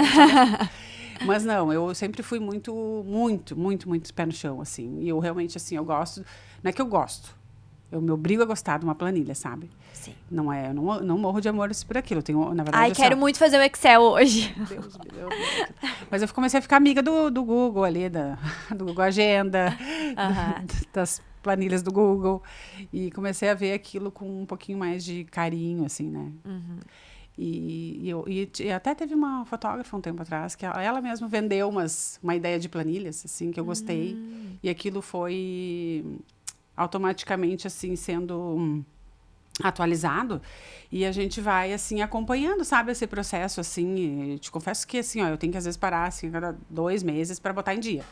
Mas não, eu sempre fui muito pé no chão, assim. E eu realmente, assim, eu gosto... Não é que eu gosto. Eu me obrigo a gostar de uma planilha, sabe? Sim. Não é, eu não morro de amor por aquilo. Eu tenho, na verdade, Ai, assim, quero muito fazer o Excel hoje. Deus me deu. Mas eu comecei a ficar amiga do Google ali, do Google Agenda, das planilhas do Google. E comecei a ver aquilo com um pouquinho mais de carinho, assim, né? E até teve uma fotógrafa um tempo atrás que ela mesma vendeu uma ideia de planilhas, assim, que eu gostei. E aquilo foi automaticamente, assim, sendo atualizado, e a gente vai, assim, acompanhando, sabe, esse processo, assim, e te confesso que, assim, ó, eu tenho que, às vezes, parar, assim, a cada 2 meses para botar em dia,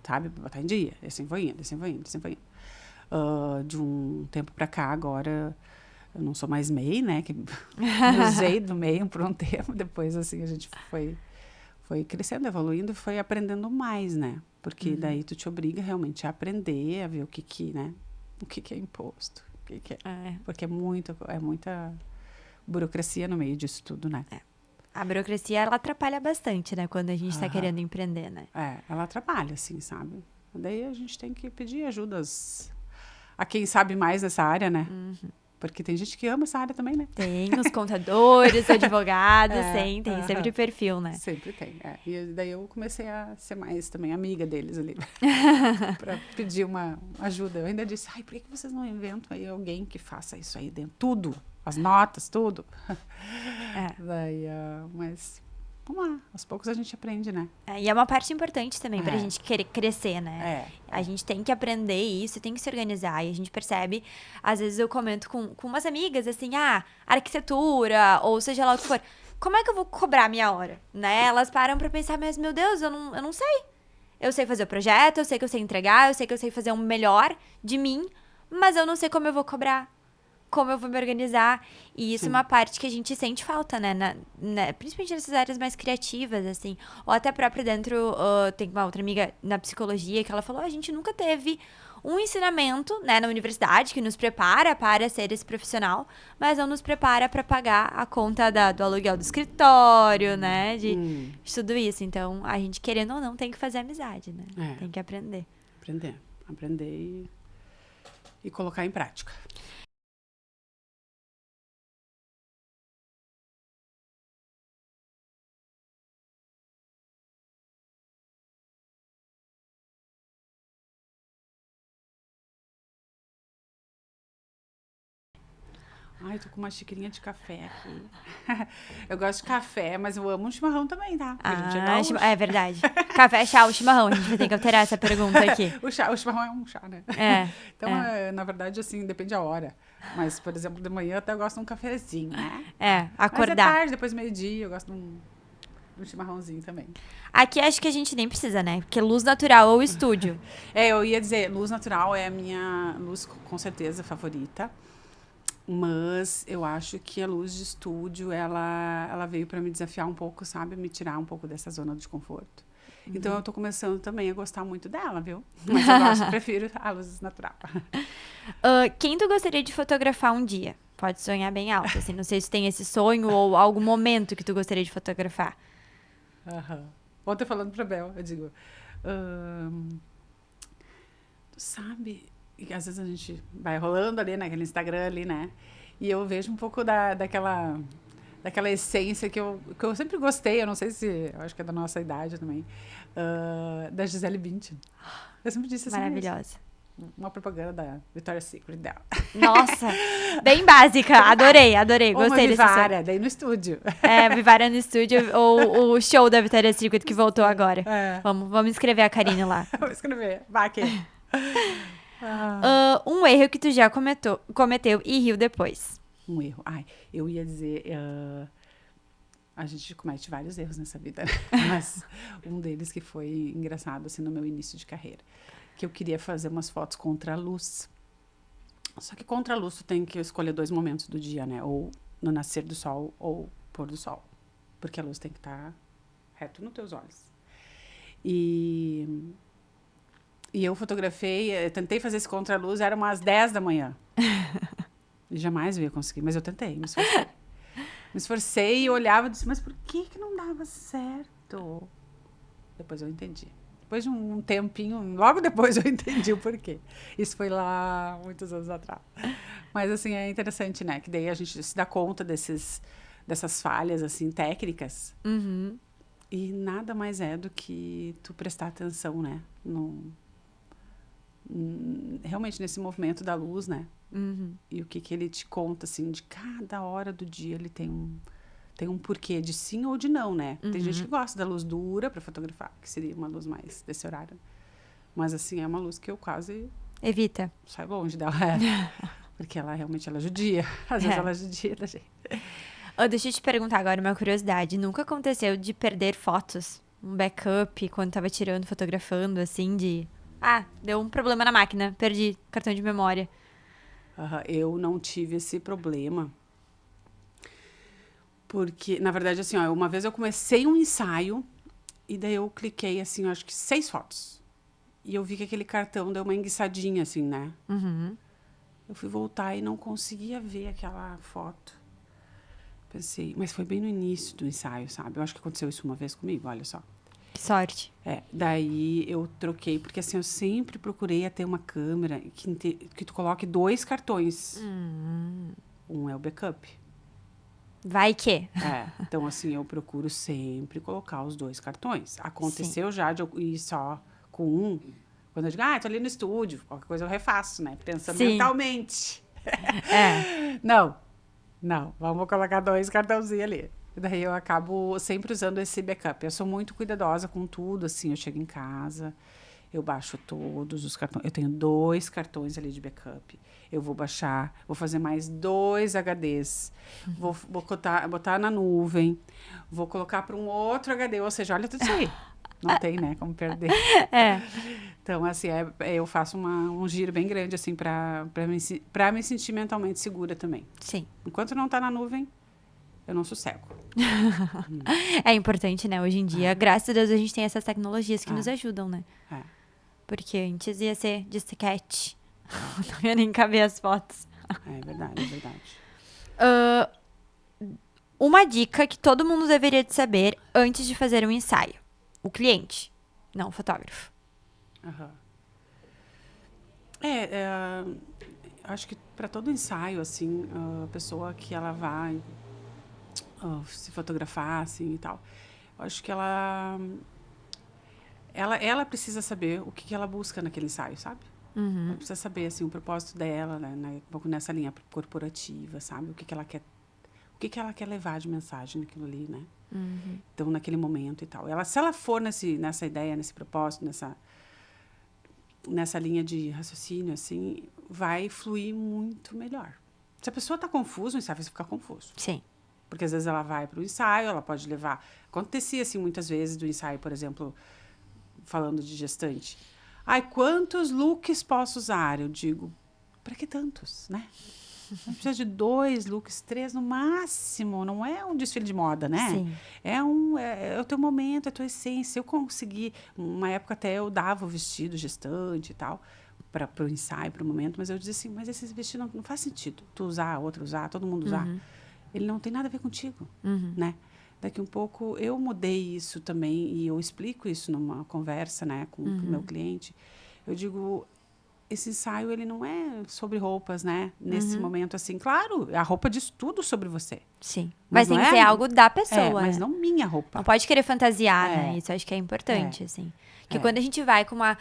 sabe, pra botar em dia, e assim foi indo, assim foi indo, assim foi indo. De um tempo para cá, agora, eu não sou mais MEI, né, que usei do MEI por um tempo, depois, assim, a gente foi crescendo, evoluindo, e foi aprendendo mais, né, porque daí tu te obriga realmente a aprender, a ver o que é imposto, que é. Porque é muita burocracia no meio disso tudo, né? A burocracia, ela atrapalha bastante, né? Quando a gente tá querendo empreender, né? Ela atrapalha, assim, sabe? Daí a gente tem que pedir ajudas a quem sabe mais dessa área, né? Porque tem gente que ama essa área também, né? Tem os contadores, advogados, tem sempre perfil, né? Sempre tem, E daí eu comecei a ser mais também amiga deles ali, para pedir uma ajuda. Eu ainda disse, ai, por que vocês não inventam aí alguém que faça isso aí dentro? Tudo, as notas, tudo. Daí, mas... Vamos lá, aos poucos a gente aprende, né? E é uma parte importante também pra gente querer crescer, né? A gente tem que aprender isso, tem que se organizar. E a gente percebe, às vezes eu comento com umas amigas, assim, arquitetura, ou seja lá o que for. Como é que eu vou cobrar a minha hora? Né? Elas param pra pensar, mas meu Deus, eu não sei. Eu sei fazer o projeto, eu sei que eu sei entregar, eu sei que eu sei fazer um melhor de mim, mas eu não sei como eu vou cobrar. Como eu vou me organizar. E isso é uma parte que a gente sente falta, né? Principalmente nessas áreas mais criativas, assim. Ou até própria dentro... tem uma outra amiga na psicologia que ela falou, a gente nunca teve um ensinamento, né, na universidade que nos prepara para ser esse profissional, mas não nos prepara para pagar a conta do aluguel do escritório, né? De tudo isso. Então, a gente, querendo ou não, tem que fazer amizade, né? Tem que aprender. Aprender e colocar em prática. Ai, tô com uma xicrinha de café aqui. Eu gosto de café, mas eu amo um chimarrão também, tá? É verdade. Café, chá ou chimarrão? A gente vai ter que alterar essa pergunta aqui. O chimarrão é um chá, né? Então, na verdade, assim, depende da hora. Mas, por exemplo, de manhã até eu gosto de um cafezinho, né? Acordar. Mas é tarde, depois meio-dia, eu gosto de um chimarrãozinho também. Aqui acho que a gente nem precisa, né? Porque luz natural ou estúdio. Eu ia dizer, luz natural é a minha luz, com certeza, favorita. Mas eu acho que a luz de estúdio, ela veio para me desafiar um pouco, sabe? Me tirar um pouco dessa zona de conforto. Então, eu tô começando também a gostar muito dela, viu? Mas eu prefiro a luz natural. Quem tu gostaria de fotografar um dia? Pode sonhar bem alto, assim. Não sei se tem esse sonho ou algum momento que tu gostaria de fotografar. Ontem falando pra Bel, eu digo... tu sabe... E às vezes a gente vai rolando ali naquele Instagram ali, né? E eu vejo um pouco daquela essência que eu sempre gostei, eu não sei se... Eu acho que é da nossa idade também. Da Gisele Bündchen. Eu sempre disse assim... Maravilhosa. Uma propaganda da Victoria's Secret dela. Nossa, bem básica. Adorei. Ou Gostei desse Vivara, daí no estúdio. Vivara no estúdio ou o show da Victoria's Secret que voltou agora. Vamos escrever a Karine lá. Vamos escrever. Vai aqui. Um erro que tu já cometeu e riu depois. Um erro. Eu ia dizer... a gente comete vários erros nessa vida, né? Mas um deles que foi engraçado, assim, no meu início de carreira. Que eu queria fazer umas fotos contra a luz. Só que contra a luz tu tem que escolher 2 momentos do dia, né? Ou no nascer do sol ou pôr do sol. Porque a luz tem que estar reto nos teus olhos. E eu fotografei, tentei fazer esse contra a luz, eram umas 10 da manhã. E jamais eu ia conseguir, mas eu tentei, me esforcei. Me esforcei e olhava e disse, mas por que não dava certo? Tô. Depois eu entendi. Depois de um tempinho, logo depois eu entendi o porquê. Isso foi lá muitos anos atrás. Mas, assim, é interessante, né? Que daí a gente se dá conta dessas falhas, assim, técnicas. Uhum. E nada mais é do que tu prestar atenção, né? Realmente nesse movimento da luz, né? Uhum. E o que ele te conta, assim, de cada hora do dia ele tem um porquê de sim ou de não, né? Tem gente que gosta da luz dura para fotografar, que seria uma luz mais desse horário. Mas, assim, é uma luz que eu quase Evita. saio longe dela. Porque ela realmente ela judia. Às vezes ela judia da gente. Deixa eu te perguntar agora uma curiosidade. Nunca aconteceu de perder fotos? Um backup, quando tava tirando, fotografando, assim, de... deu um problema na máquina, perdi cartão de memória. Eu não tive esse problema. Porque, na verdade, assim, ó, uma vez eu comecei um ensaio e daí eu cliquei, assim, acho que 6 fotos. E eu vi que aquele cartão deu uma enguiçadinha, assim, né? Uhum. Eu fui voltar e não conseguia ver aquela foto. Pensei, mas foi bem no início do ensaio, sabe? Eu acho que aconteceu isso uma vez comigo, olha só. Que sorte. Daí eu troquei, porque assim, eu sempre procurei a ter uma câmera que tu coloque 2 cartões. Um é o backup. Vai que. Então assim, eu procuro sempre colocar os 2 cartões. Aconteceu já de eu ir só com um. Quando eu digo, tô ali no estúdio, qualquer coisa eu refaço, né? Pensando Sim. mentalmente. É. Não, vamos colocar 2 cartãozinhos ali. Daí eu acabo sempre usando esse backup. Eu sou muito cuidadosa com tudo, assim, eu chego em casa, eu baixo todos os cartões. Eu tenho 2 cartões ali de backup. Eu vou baixar, vou fazer mais 2 HDs. Vou botar na nuvem, vou colocar para um outro HD, ou seja, olha tudo isso aí. Não tem, né, como perder. Então, assim, eu faço um giro bem grande, assim, para me sentir mentalmente segura também. Sim. Enquanto não tá na nuvem, eu não sossego. É importante, né? Hoje em dia, graças a Deus, a gente tem essas tecnologias que nos ajudam, né? Porque antes ia ser disquete. Não ia nem caber as fotos. É verdade, é verdade. Uma dica que todo mundo deveria de saber antes de fazer um ensaio. O cliente, não o fotógrafo. Acho que para todo ensaio, assim, a pessoa que ela vai se fotografar, assim, e tal, acho que ela precisa saber o que ela busca naquele ensaio, sabe? Ela precisa saber, assim, o propósito dela, né? Um pouco nessa linha corporativa, sabe? O que ela quer levar de mensagem naquilo ali, né? Então, naquele momento e tal. Se ela for nessa ideia, nesse propósito, nessa linha de raciocínio, assim, vai fluir muito melhor. Se a pessoa está confusa, o ensaio vai ficar confuso. Sim. Porque às vezes ela vai para o ensaio, ela pode levar... Acontecia, assim, muitas vezes do ensaio, por exemplo, falando de gestante. Quantos looks posso usar? Eu digo, para que tantos, né? A gente precisa de 2 looks, 3 no máximo. Não é um desfile de moda, né? Sim. É o teu momento, é a tua essência. Eu consegui... Uma época até eu dava o vestido gestante e tal, para o ensaio, para o momento. Mas eu dizia assim, mas esse vestido não faz sentido. Tu usar, outro usar, todo mundo usar. Ele não tem nada a ver contigo, né? Daqui um pouco eu mudei isso também e eu explico isso numa conversa, né, com o meu cliente. Eu digo, esse ensaio ele não é sobre roupas, né? Nesse momento assim, claro, a roupa diz tudo sobre você. Sim. Mas Mas tem não que ser algo da pessoa, mas né? não minha roupa. Não pode querer fantasiar, né? Isso eu acho que é importante, assim. Que quando a gente vai com uma...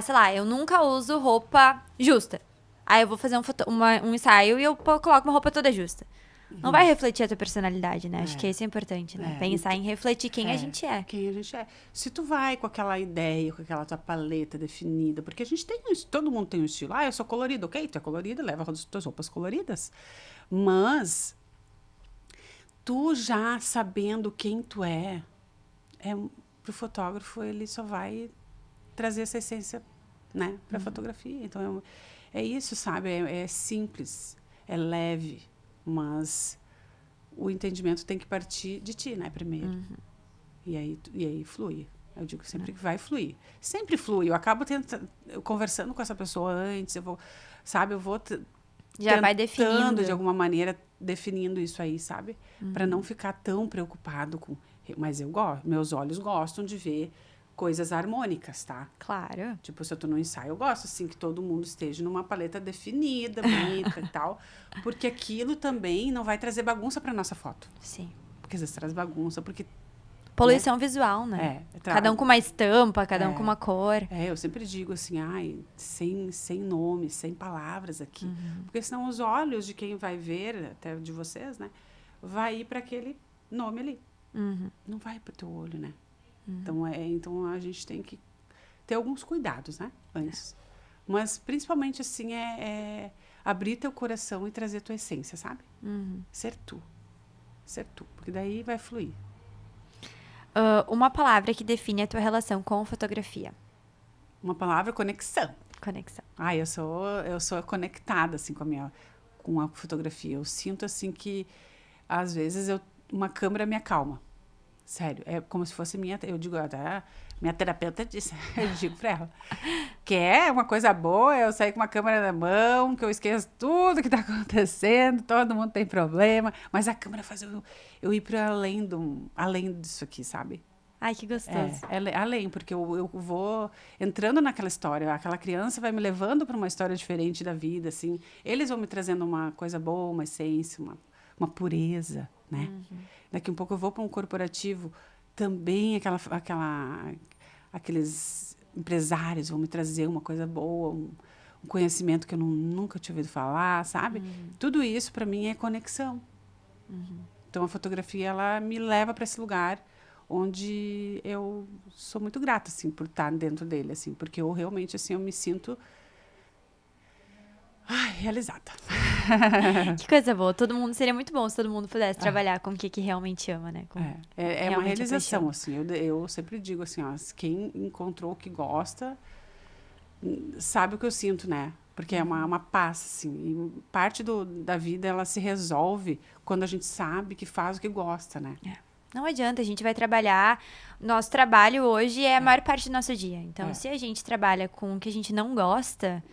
sei lá, eu nunca uso roupa justa. Aí eu vou fazer um ensaio e eu coloco uma roupa toda justa. Não vai refletir a tua personalidade, né? Acho que isso é importante, né? Pensar em refletir quem a gente é. Quem a gente é. Se tu vai com aquela ideia, com aquela tua paleta definida, porque a gente tem todo mundo tem um estilo. Eu sou colorido, ok? Tu é colorido, leva as tuas roupas coloridas. Mas tu já sabendo quem tu pro fotógrafo ele só vai trazer essa essência, né, pra fotografia. Então é isso, sabe? É simples, é leve. Mas o entendimento tem que partir de ti, né, primeiro. E aí flui. Eu digo sempre que vai fluir. Sempre flui. Eu acabo conversando com essa pessoa antes, eu vou Já vai definindo. de alguma maneira, definindo isso aí, sabe? Para não ficar tão preocupado com Mas eu gosto, meus olhos gostam de ver coisas harmônicas, tá? Claro. Tipo, se eu tô no ensaio, eu gosto, assim, que todo mundo esteja numa paleta definida, bonita e tal. Porque aquilo também não vai trazer bagunça pra nossa foto. Sim. Porque às vezes traz bagunça, porque... Poluição visual, né? Cada um com uma estampa, cada um com uma cor. Eu sempre digo assim, sem nome, sem palavras aqui. Porque senão os olhos de quem vai ver, até de vocês, né? Vai ir para aquele nome ali. Não vai pro teu olho, né? Então a gente tem que ter alguns cuidados, né? Antes. Mas principalmente assim é abrir teu coração e trazer tua essência, sabe? Ser tu. Ser tu. Porque daí vai fluir. Uma palavra que define a tua relação com fotografia. Uma palavra, conexão. Conexão. Eu sou conectada assim com a fotografia. Eu sinto assim que às vezes uma câmera me acalma. Sério, é como se fosse eu digo até minha terapeuta disse, eu digo pra ela, que é uma coisa boa, eu sair com uma câmera na mão, que eu esqueço tudo que tá acontecendo, todo mundo tem problema, mas a câmera faz eu ir para além disso aqui, sabe? Ai, que gostoso. Além, porque eu vou entrando naquela história, aquela criança vai me levando para uma história diferente da vida, assim, eles vão me trazendo uma coisa boa, uma essência, uma pureza, né? Daqui um pouco eu vou para um corporativo, também aqueles empresários vão me trazer uma coisa boa, um conhecimento que eu nunca tinha ouvido falar, sabe? Tudo isso para mim é conexão. Então a fotografia ela me leva para esse lugar onde eu sou muito grata assim por estar dentro dele, assim, porque eu realmente assim eu me sinto realizada. Que coisa boa. Seria muito bom se todo mundo pudesse trabalhar com o que realmente ama, né? É uma realização, assim. Eu sempre digo assim, quem encontrou o que gosta, sabe o que eu sinto, né? Porque é uma paz, assim. E parte da vida, ela se resolve quando a gente sabe que faz o que gosta, né? Não adianta, a gente vai trabalhar. Nosso trabalho hoje é a maior parte do nosso dia. Então, se a gente trabalha com o que a gente não gosta,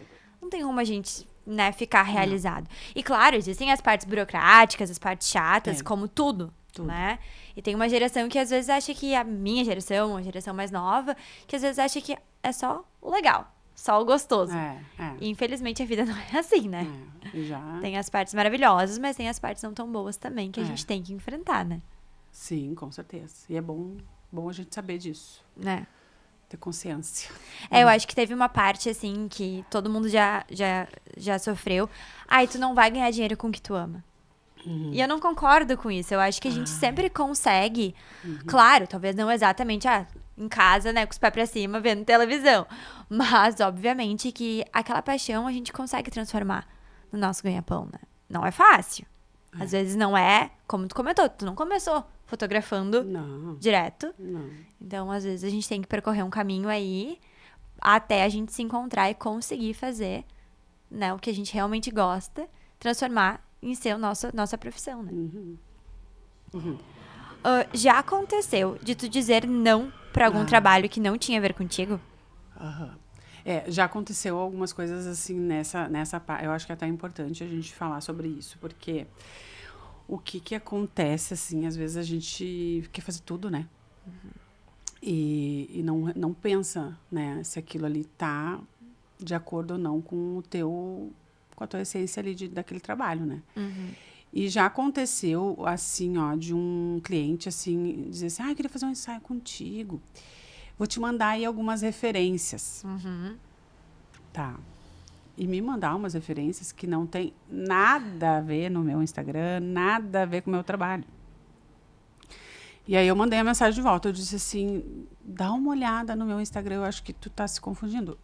não tem como a gente, né, ficar realizado. E claro, existem as partes burocráticas, as partes chatas, como tudo, né? E tem uma geração que às vezes acha que a minha geração, a geração mais nova, que às vezes acha que é só o legal, só o gostoso. E infelizmente a vida não é assim, né? Tem as partes maravilhosas, mas tem as partes não tão boas também que a gente tem que enfrentar, né? Sim, com certeza. E é bom a gente saber disso. Né? Ter consciência. Eu acho que teve uma parte, assim, que todo mundo já sofreu. Tu não vai ganhar dinheiro com o que tu ama. E eu não concordo com isso. Eu acho que a gente sempre consegue. Claro, talvez não exatamente em casa, né, com os pés pra cima, vendo televisão. Mas, obviamente, que aquela paixão a gente consegue transformar no nosso ganha-pão, né? Não é fácil. Às vezes não é, como tu comentou, tu não começou fotografando direto. Não. Então, às vezes, a gente tem que percorrer um caminho aí até a gente se encontrar e conseguir fazer, né, o que a gente realmente gosta, transformar em ser nossa profissão, né? Já aconteceu de tu dizer não pra algum trabalho que não tinha a ver contigo? Já aconteceu algumas coisas assim nessa parte. Eu acho que é até importante a gente falar sobre isso, porque o que acontece, assim, às vezes a gente quer fazer tudo, né? E não pensa, né, se aquilo ali tá de acordo ou não com a tua essência ali daquele trabalho, né? E já aconteceu, assim, de um cliente, assim, dizer assim, queria fazer um ensaio contigo. Vou te mandar aí algumas referências. Tá. E me mandar umas referências que não tem nada a ver no meu Instagram, nada a ver com o meu trabalho. E aí eu mandei a mensagem de volta. Eu disse assim, dá uma olhada no meu Instagram, eu acho que tu tá se confundindo.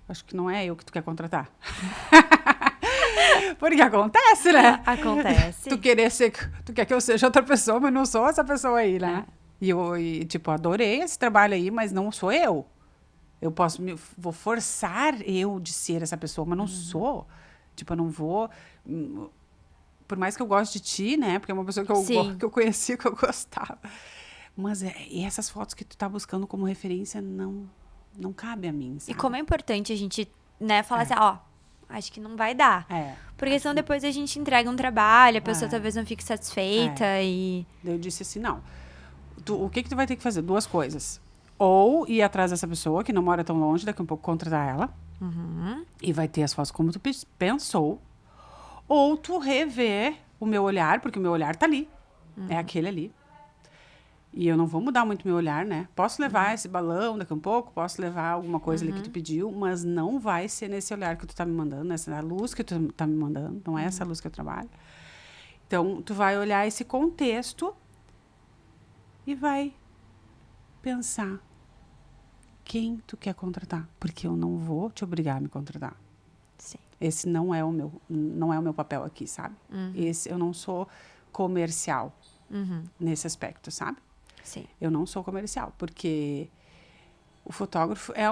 Acho que não é eu que tu quer contratar. Porque acontece, né? Acontece. Tu quer que eu seja outra pessoa, mas não sou essa pessoa aí, né? E eu, adorei esse trabalho aí, mas não sou eu. Eu vou forçar eu de ser essa pessoa, mas não sou. Eu não vou... Por mais que eu goste de ti, né? Porque é uma pessoa que eu conheci, que eu gostava. Mas e essas fotos que tu tá buscando como referência não cabe a mim, sabe? E como é importante a gente, né, falar assim, acho que não vai dar. Porque senão depois a gente entrega um trabalho, a pessoa talvez não fique satisfeita e... Eu disse assim, não. o que tu vai ter que fazer? 2 coisas. Ou ir atrás dessa pessoa, que não mora tão longe, daqui a um pouco contratar ela. E vai ter as fotos como tu pensou. Ou tu rever o meu olhar, porque o meu olhar tá ali. É aquele ali. E eu não vou mudar muito meu olhar, né? Posso levar esse balão daqui a um pouco, posso levar alguma coisa ali que tu pediu, mas não vai ser nesse olhar que tu tá me mandando, nessa luz que tu tá me mandando. Não é essa luz que eu trabalho. Então, tu vai olhar esse contexto e vai pensar quem tu quer contratar. Porque eu não vou te obrigar a me contratar. Sim. Esse não é o meu papel aqui, sabe? Eu não sou comercial nesse aspecto, sabe? Sim. Eu não sou comercial, porque o fotógrafo é a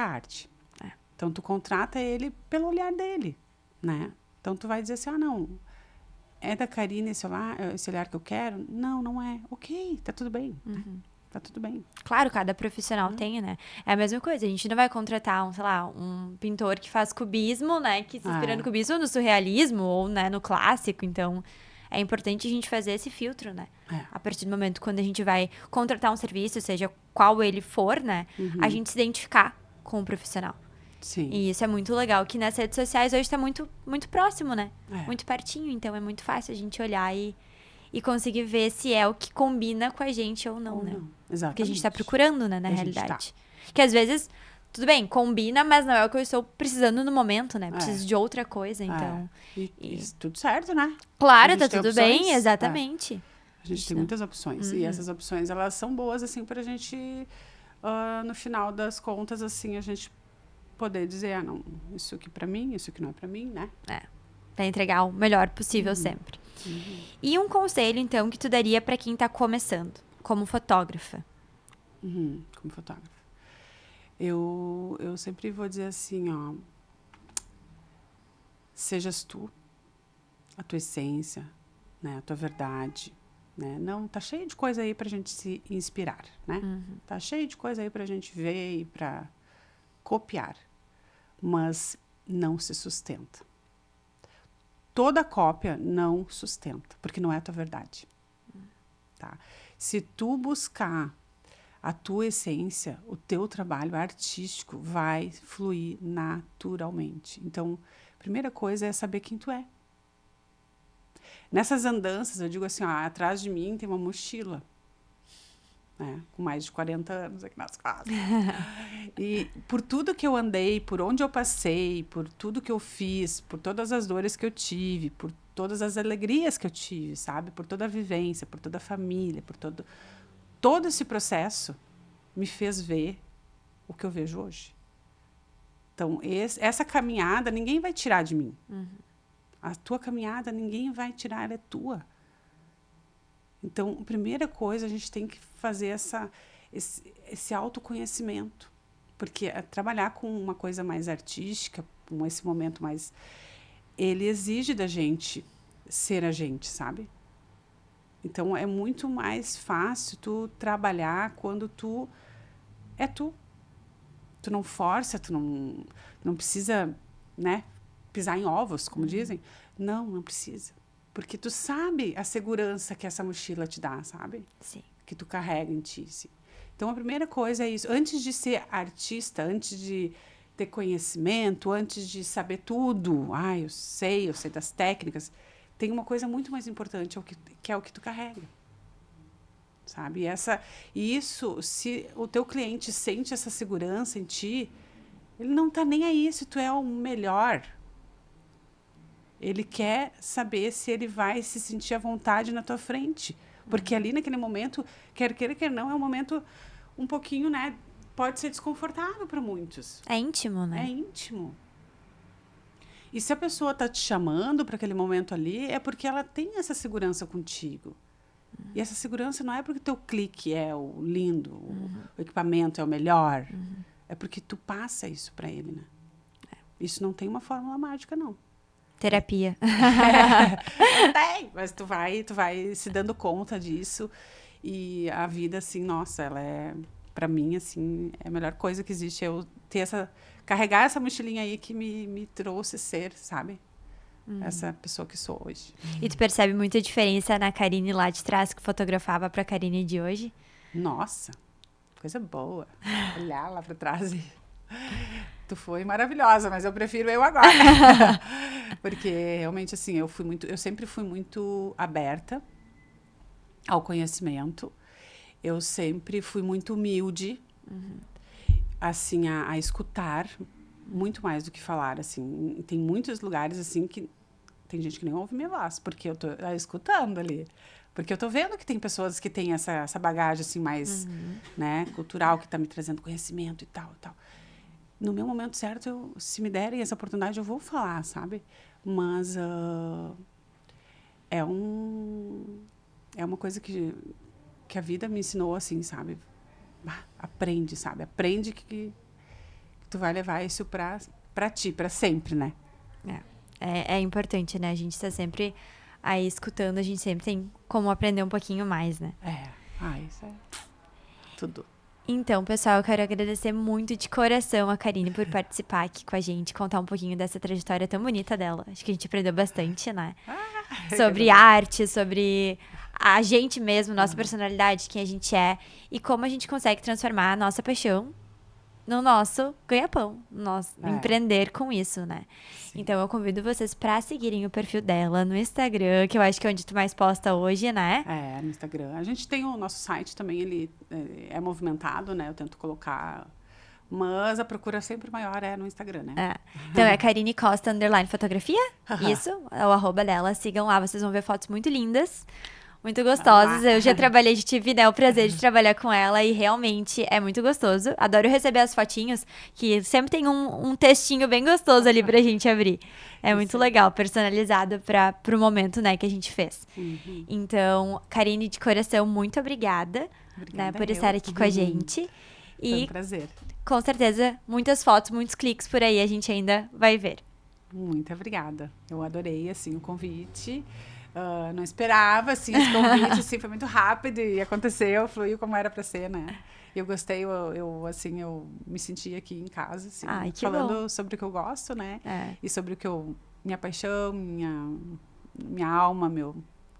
arte. É. Então, tu contrata ele pelo olhar dele, né? Então, tu vai dizer assim, não, é da Karine esse olhar que eu quero? Não, não é. Ok, tá tudo bem. Tá tudo bem. Claro, cada profissional tem, né? É a mesma coisa, a gente não vai contratar um pintor que faz cubismo, né? Que se inspira no cubismo, no surrealismo ou, né, no clássico. Então, é importante a gente fazer esse filtro, né? A partir do momento quando a gente vai contratar um serviço, seja qual ele for, né? A gente se identificar com o profissional. Sim. E isso é muito legal, que nas redes sociais hoje tá muito, muito próximo, né? É. Muito pertinho, então é muito fácil a gente olhar e conseguir ver se é o que combina com a gente ou não, Ou né? não. Exatamente. Porque a gente tá procurando, né, na A gente realidade. Que às vezes, tudo bem, combina, mas não é o que eu estou precisando no momento, né? Preciso de outra coisa, então... E tudo certo, né? Claro, A tá gente tem tudo opções. bem, exatamente. A gente tem muitas opções. E essas opções, elas são boas, assim, pra gente, no final das contas, assim, a gente poder dizer, não, isso aqui pra mim, isso aqui não é pra mim, né? Pra entregar o melhor possível sempre. E um conselho, então, que tu daria pra quem tá começando, como fotógrafa? Como fotógrafa. Eu sempre vou dizer assim, sejas tu, a tua essência, né, a tua verdade, né? Não, tá cheio de coisa aí pra gente se inspirar, né? Tá cheio de coisa aí pra gente ver e pra copiar, mas não se sustenta. Toda cópia não sustenta, porque não é a tua verdade. Tá? Se tu buscar a tua essência, o teu trabalho artístico vai fluir naturalmente. Então, a primeira coisa é saber quem tu é. Nessas andanças, eu digo assim, atrás de mim tem uma mochila, né, com mais de 40 anos aqui nas costas. E por tudo que eu andei, por onde eu passei, por tudo que eu fiz, por todas as dores que eu tive, por todas as alegrias que eu tive, sabe? Por toda a vivência, por toda a família, por todo esse processo me fez ver o que eu vejo hoje. Então, essa caminhada ninguém vai tirar de mim. A tua caminhada ninguém vai tirar, ela é tua. Então, a primeira coisa, a gente tem que fazer esse autoconhecimento. Porque trabalhar com uma coisa mais artística, com esse momento mais... Ele exige da gente ser a gente, sabe? Então, é muito mais fácil tu trabalhar quando tu é tu. Tu não força, tu não precisa, né, pisar em ovos, como dizem. Não precisa. Porque tu sabe a segurança que essa mochila te dá, sabe? Sim. Que tu carrega em ti. Sim. Então, a primeira coisa é isso. Antes de ser artista, antes de ter conhecimento, antes de saber tudo, eu sei das técnicas, tem uma coisa muito mais importante, que é o que tu carrega. Sabe? E isso, se o teu cliente sente essa segurança em ti, ele não tá nem aí se tu é o melhor. Ele quer saber se ele vai se sentir à vontade na tua frente. Porque ali, naquele momento, quer queira, quer não, é um momento um pouquinho, né? Pode ser desconfortável para muitos. É íntimo, né? É íntimo. E se a pessoa tá te chamando para aquele momento ali, é porque ela tem essa segurança contigo. E essa segurança não é porque o teu clique é o lindo, o equipamento é o melhor. É porque tu passa isso para ele, né? Isso não tem uma fórmula mágica, não. Terapia. Não tem, mas tu vai se dando conta disso. E a vida, assim, nossa, ela é, pra mim, assim, é a melhor coisa que existe. Eu ter carregar essa mochilinha aí que me trouxe ser, sabe? essa pessoa que sou hoje. E tu percebe muita diferença na Karine lá de trás, que fotografava pra Karine de hoje? Nossa, coisa boa. Olhar lá pra trás e... Tu foi maravilhosa, mas eu prefiro eu agora. Porque realmente, assim, eu sempre fui muito aberta ao conhecimento. Eu sempre fui muito humilde, assim, a escutar muito mais do que falar, assim. Tem muitos lugares, assim, que tem gente que nem ouve minha voz, porque eu tô escutando ali. Porque eu tô vendo que tem pessoas que têm essa bagagem, assim, mais, né, cultural, que tá me trazendo conhecimento e tal, e tal. No meu momento certo, se me derem essa oportunidade, eu vou falar, sabe? Mas é uma coisa que a vida me ensinou, assim, sabe? Aprende, sabe? Aprende que tu vai levar isso pra ti, pra sempre, né? É importante, né? A gente tá sempre aí escutando, a gente sempre tem como aprender um pouquinho mais, né? Isso é tudo. Então, pessoal, eu quero agradecer muito de coração a Karine por participar aqui com a gente, contar um pouquinho dessa trajetória tão bonita dela. Acho que a gente aprendeu bastante, né? Sobre arte, sobre a gente mesmo, nossa personalidade, quem a gente é e como a gente consegue transformar a nossa paixão no nosso ganha-pão, empreender com isso, né? Sim. Então eu convido vocês pra seguirem o perfil dela no Instagram, que eu acho que é onde tu mais posta hoje, né? No Instagram. A gente tem o nosso site também, ele é movimentado, né? Eu tento colocar, mas a procura sempre maior é no Instagram, né? Então é Karine Costa _fotografia, isso, é o arroba dela, sigam lá, vocês vão ver fotos muito lindas. Muito gostosas. Eu já trabalhei, tive, né, o prazer de trabalhar com ela e realmente é muito gostoso. Adoro receber as fotinhos, que sempre tem um textinho bem gostoso ali pra gente abrir. É muito legal, personalizado pro momento, né, que a gente fez. Então, Karine, de coração, muito obrigada, né, por estar aqui com a gente. Foi um prazer. Com certeza, muitas fotos, muitos cliques por aí a gente ainda vai ver. Muito obrigada. Eu adorei, assim, o convite. Não esperava, assim, esse convite, assim, foi muito rápido e aconteceu, fluiu como era para ser, né? Eu gostei, eu me senti aqui em casa, assim, falando sobre o que eu gosto, né? E sobre o que minha paixão, minha alma,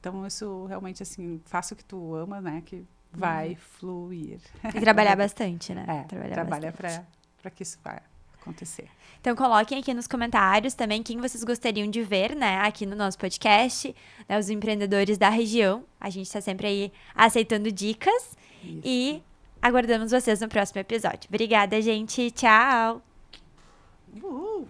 Então, isso realmente, assim, faça o que tu ama, né? Que vai fluir. E trabalhar bastante, né? Trabalhar para que isso vai acontecer. Então, coloquem aqui nos comentários também quem vocês gostariam de ver, né, aqui no nosso podcast, né, os empreendedores da região. A gente está sempre aí aceitando dicas. Isso. E aguardamos vocês no próximo episódio. Obrigada, gente. Tchau! Uhul.